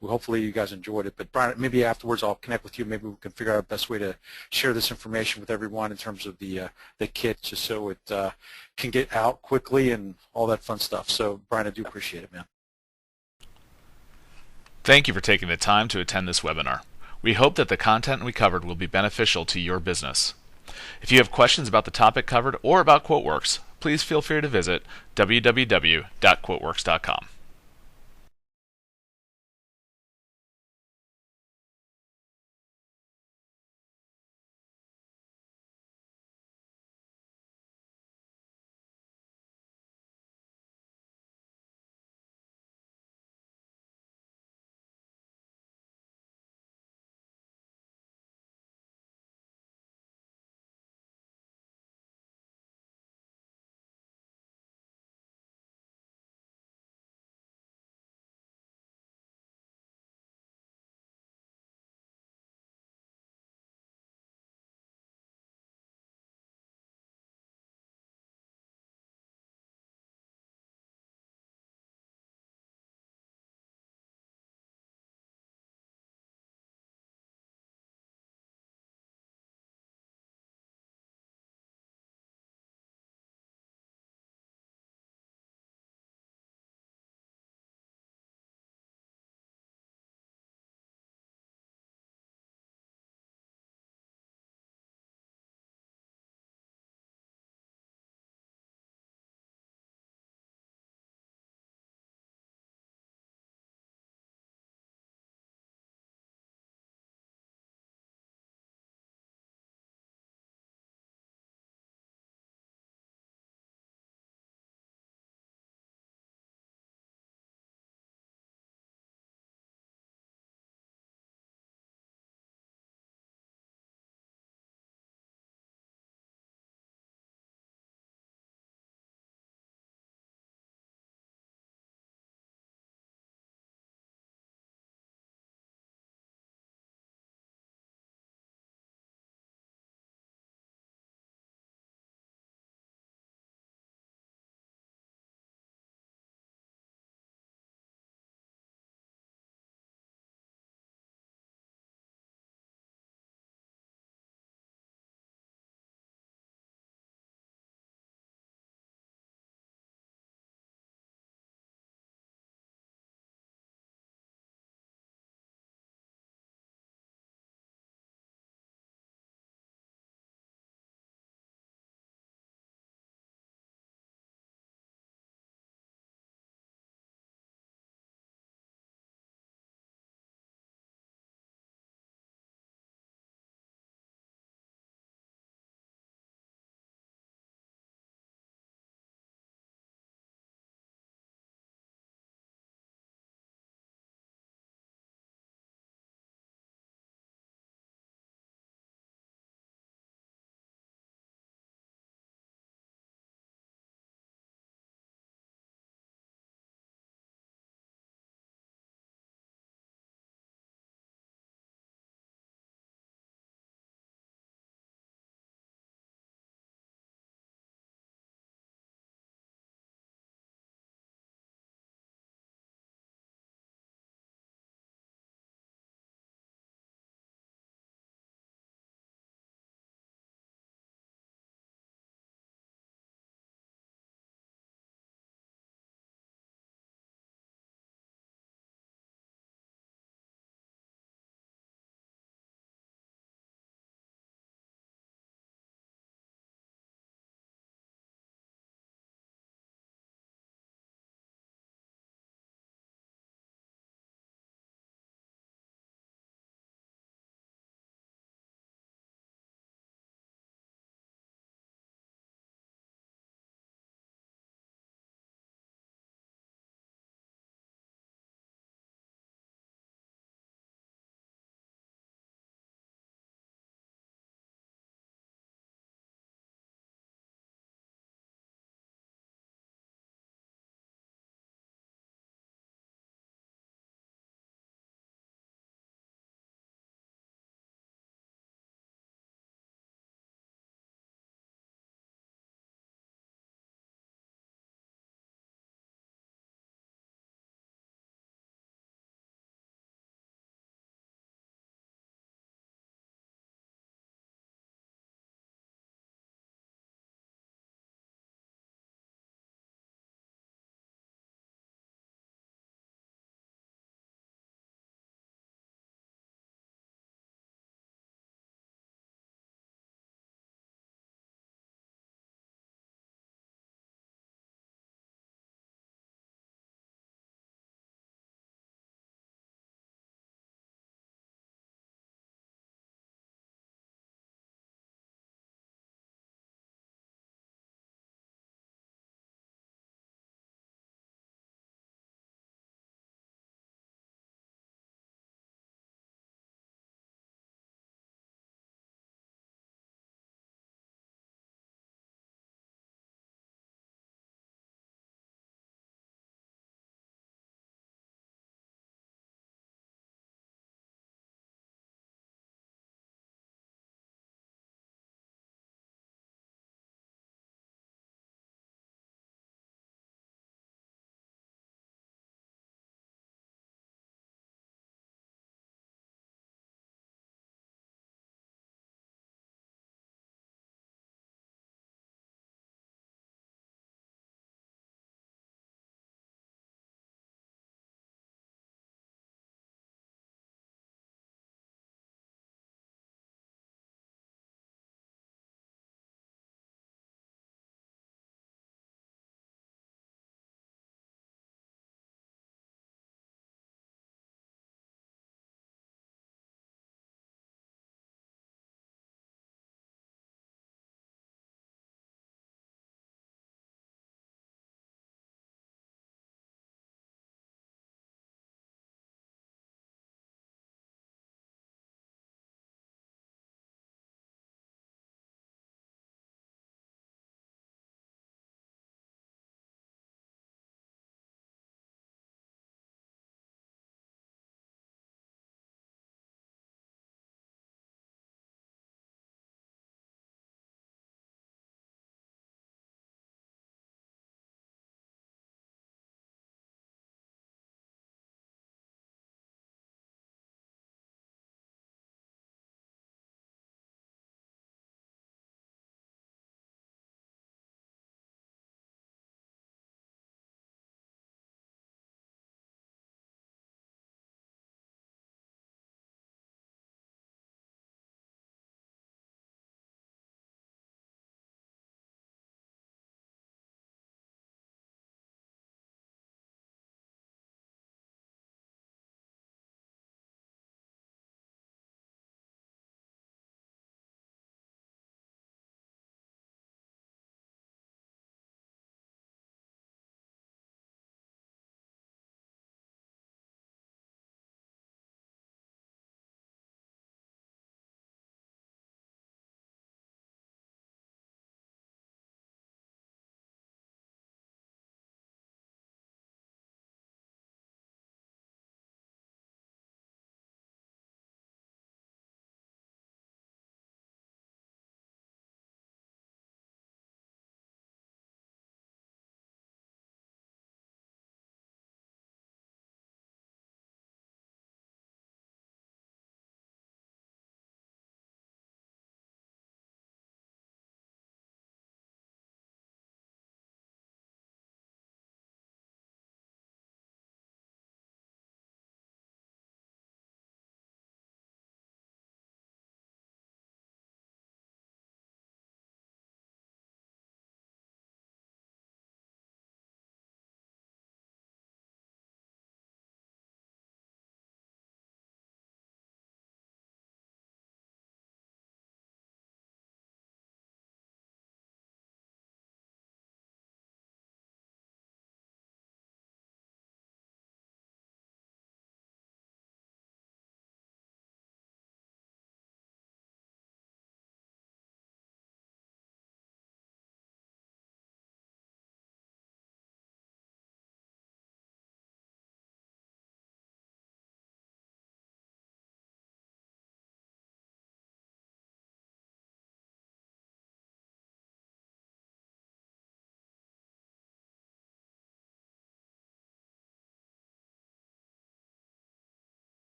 hopefully you guys enjoyed it. But Brian, maybe afterwards I'll connect with you. Maybe we can figure out the best way to share this information with everyone in terms of the kit, just so it can get out quickly and all that fun stuff. So Brian, I do appreciate it, man. Thank you for taking the time to attend this webinar. We hope that the content we covered will be beneficial to your business. If you have questions about the topic covered or about QuoteWerks, please feel free to visit www.quoteworks.com.